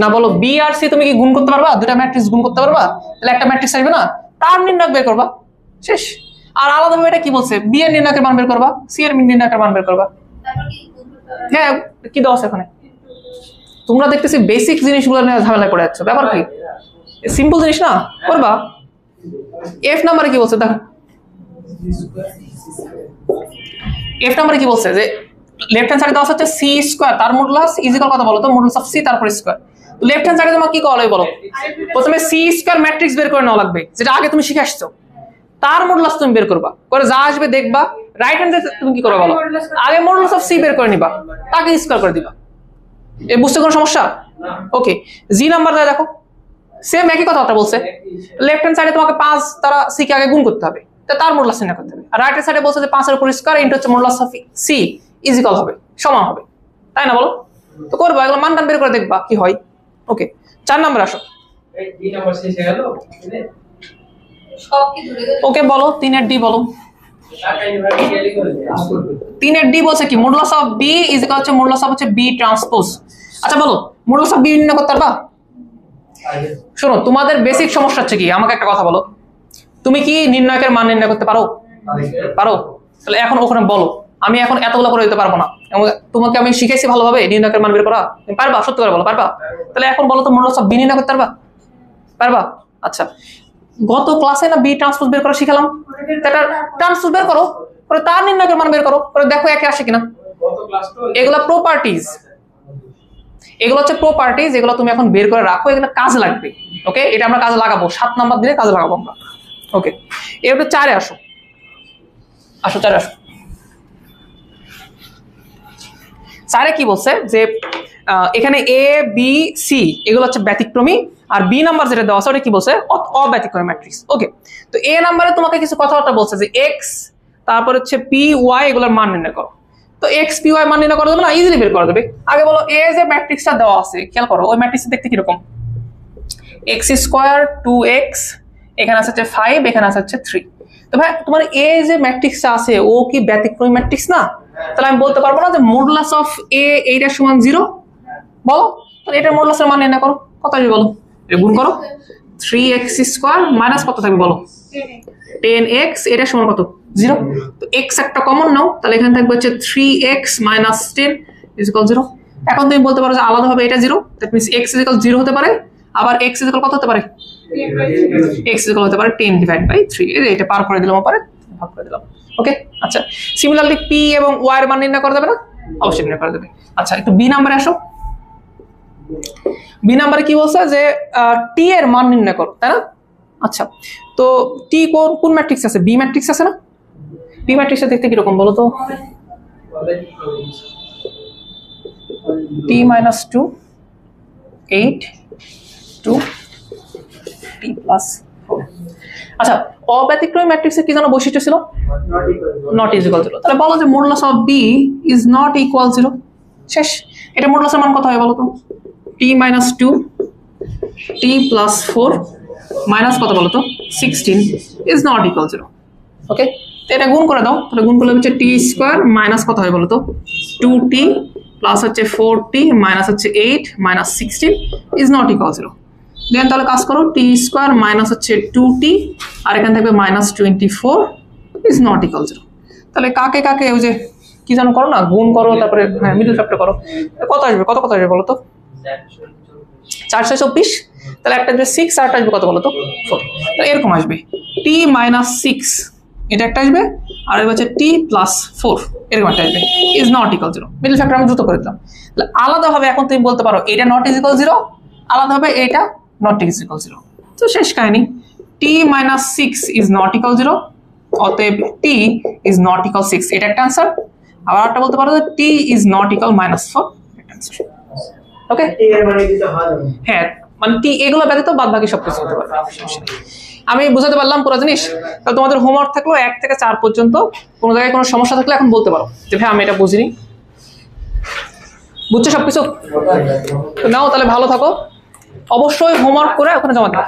না বলো, বি আর সি তুমি কি গুণ করতে পারবা? দুটা ম্যাট্রিক্স গুণ করতে পারবা? তাহলে একটা ম্যাট্রিক্স আসবে না, তার নির্ণায়ক বের করবা, শেষ। আর আলাদাভাবে এটা কি বলছে? বি এর নির্ণায়কের মান বের করবা, সি এর নির্ণায়কের মান বের করবা। হ্যাঁ, কি দেওয়া আছে এখানে? তোমরা দেখতেছি বেসিক জিনিসগুলো নিয়ে ঝামেলায় পড়ে যাচ্ছ, ব্যাপার কি? সিম্পল জিনিস না, করবা। এফ নাম্বারে কি বলছে দেখো, এফ নাম্বারে কি বলছে যে লেফট হ্যান্ড সাইডে দেওয়া হচ্ছে সি স্কয়ার, তার মডুলাস ইজ ইকুয়াল কত বলো তো? মডুলাস অফ সি তারপর স্কয়ার। লেফট হ্যান্ড সাইডে তোমার কি করা বলো? প্রথমে সি স্কয়ার ম্যাট্রিক্স বের করে নেওয়া লাগবে, যেটা আগে তুমি শিখে আসছো। তার মডুলাস তুমি বের করবা, করে যা আসবে দেখবা। রাইট হ্যান্ডে তুমি কি করবে বলো? আগে মডুলাস অফ সি বের করে নিবা, তাকে স্কয়ার করে দিবা। এ বুঝতে কোনো সমস্যা? ওকে, জি নাম্বার দেখো, সেম একই কথাটা বলছে। লেফট হ্যান্ড সাইডে তোমাকে 5 দ্বারা সি কে আগে গুণ করতে হবে, তার মডুলাস নির্ণয় করতে হবে। আর রাইট হ্যান্ড সাইডে বলছে যে 5 এর উপর স্কয়ার ইনটু হচ্ছে modulus of C is equal হবে, সমান হবে, তাই না বলো? তো করবা, এগুলো মান টান বের করে দেখবা কি হয়। ওকে, 4 নাম্বার আসো।
এই নাম্বার শেষ হয়ে গেল।
সব কি ধরে গেল?
ওকে বলো, 3 এর ডি বলো। 3 এর ডি বলছে কি? Modulus of B is equal হচ্ছে মডুলাস অফ হচ্ছে বি ট্রান্সপোজ। আচ্ছা বলো, মডুলাস অফ বি নির্ণয় করতে পারবা? শোনো, তোমাদের বেসিক সমস্যা হচ্ছে কি? আমাকে একটা কথা বলো, তুমি কি নির্ণায়কের মান নির্ণয় করতে পারো? পারো? তাহলে এখন ওখানে বলো, আমি এখন এতগুলো করে দিতে পারবো না। তোমাকে আমি শিখাইছি ভালোভাবে নির্ণায়কের মান বের করা, তুমি পারবা? সত্যি করে বলো, পারবা? তাহলে এখন বলো তো মডুলাস অফ বি নির্ণয় করতে পারবা? পারবা? আচ্ছা, গত ক্লাসে না বি ট্রান্সপোজ বের করা শিখালাম, এটা ট্রান্সপোজ বের করো, পরে তার নির্ণায়কের মান বের করো, পরে দেখো একে আসে কিনা। এগুলা প্রপার্টিজ, এগুলো হচ্ছে প্রপার্টিজ, এগুলো তুমি এখন বের করে রাখো, এগুলো কাজে লাগবে। ওকে, এটা আমরা কাজে লাগাবো, 7 নাম্বার দিলে কাজে লাগাবো আমরা। ওকে, এবারে 4 এ আসো, আসো 4 এ আসো। 4 এ কি বলছে যে এখানে এ বি সি এগুলো হচ্ছে ব্যতিক্রমী, আর বি নাম্বার যেটা দেওয়া আছে ওটা কি বলছে? অব্যতিক্রমী ম্যাট্রিক্স। ওকে, তো এ নাম্বারে তোমাকে কিছু কথাবার্তা বলছে যে এক্স, তারপর হচ্ছে পি ওয়াই এগুলোর মান নির্ণয় করো। তো এক্স পি ওয়াই মান নির্ণয় করা যাবে না? ইজিলি বের করা যাবে। আগে বলো, এ যে ম্যাট্রিক্সটা দেওয়া আছে, খেয়াল করো ওই ম্যাট্রিক্সটা দেখতে কিরকম? এক্স স্কোয়ার 2x, এখানে আছে হচ্ছে 5, এখানে আছে হচ্ছে 3। তো ভাই তোমার এ যে ম্যাট্রিক্সটা আছে ও কি ব্যতিক্রমী ম্যাট্রিক্স না? তাহলে আমি বলতে পারবো না যে মডুলাস অফ এ এইটার সমান 0? বলো, তাহলে এটার মডুলাসের মান নির্ণয় করো, কত আসবে বলো? গুণ করো, 3x স্কোয়ার মাইনাস কত থাকবে বলো? 10x, এটা সমান কত? 0। তো x একটা কমন নাও, তাহলে এখানে থাকবে হচ্ছে 3x মাইনাস 10 ইজ ইকুয়াল 0। এখন তুমি বলতে পারো যে আলাদাভাবে এটা 0, that means x is equal 0 হতে পারে, আবার x ইজ ইকুয়াল কত হতে পারে? x ইজ ইকুয়াল হতে পারে 10 ডিভাইড বাই 3। এটা পার করে দিলাম, পরে ভাগ করে দিলাম। ওকে, আচ্ছা, সিমিলারলি p এবং y এর মান নির্ণয় করা যাবে না? অবশ্যই নির্ণয় করা যাবে। আচ্ছা, একটু বি নাম্বারে আসো। বি নাম্বারে কি বলছে যে টি এর মান নির্ণয় করো, তাই না? আচ্ছা, তো টি কোন ম্যাট্রিক্স আছে? বি ম্যাট্রিক্স আছে না? বি ম্যাট্রিক্সটা দেখতে কিরকম বলো তো? T minus 2 8 2 T plus 4। আচ্ছা, অব্যতিক্রমী ম্যাট্রিক্সের কি যেন বৈশিষ্ট্য ছিল? Not is equal 0। তাহলে বলো যে modulus of B is not equal 0। শেষ। এটা মডুলাসের মান কত হয় বলো তো? T minus 2 T plus 4 minus কত বলো তো? 16 ইজ নট ইকুয়াল 0। ওকে, তো এটা গুণ করে দাও, তাহলে গুণ করলে হচ্ছে টি স্কোয়ার মাইনাস কত হয় বলো তো? 2t প্লাস হচ্ছে 4t মাইনাস হচ্ছে 8 মাইনাস 16 ইজ নট ইকুয়াল 0। দেন তাহলে কাজ করো, টি স্কোয়ার মাইনাস হচ্ছে 2t আর এখানে থাকবে মাইনাস 24 ইজ নট ইকুয়াল 0। তাহলে কাকে কাকে ওই যে কি জানো করো না, গুণ করো, তারপরে হ্যাঁ মিডল ফ্যাক্টর করো, কত আসবে? কত আসবে বলো তো? 424। তাহলে একটা আসবে 6 আর একটা আসবে কত বলো তো? 4। তাহলে এরকম আসবে টি মাইনাস 6, এটা একটা আসবে, আর এটা হচ্ছে টি প্লাস 4 এরকম একটা আসবে, is not equal 0। Middle factor আমি দ্রুত করে দিলাম। তাহলে আলাদাভাবে এখন তুমি বলতে পারো এটা নট ইজ ইকুয়াল 0, আলাদাভাবে এটা নট ইজ ইকুয়াল 0। তো শেষ কাহিনী, টি মাইনাস 6 ইজ নট ইকুয়াল 0, অতএব টি ইজ নট ইকুয়াল 6, এটা একটা আনসার। আবার একটা বলতে পারো যে টি ইজ নট ইকুয়াল মাইনাস 4, একটা আনসার। ওকে, হ্যাঁ, মানে টি এগুলো ব্যতীত বাদ বাকি সবকিছু হতে পারে। আমি বুঝাতে পারলাম পুরো জিনিস? তাহলে তোমাদের হোমওয়ার্ক থাকলো 1 থেকে 4 পর্যন্ত। কোনো জায়গায় কোনো সমস্যা থাকলে এখন বলতে পারো যে ভাই আমি এটা বুঝিনি। বুঝছো সবকিছু? নাও তাহলে ভালো থাকো, অবশ্যই হোমওয়ার্ক করে ওখানে জমা দাও।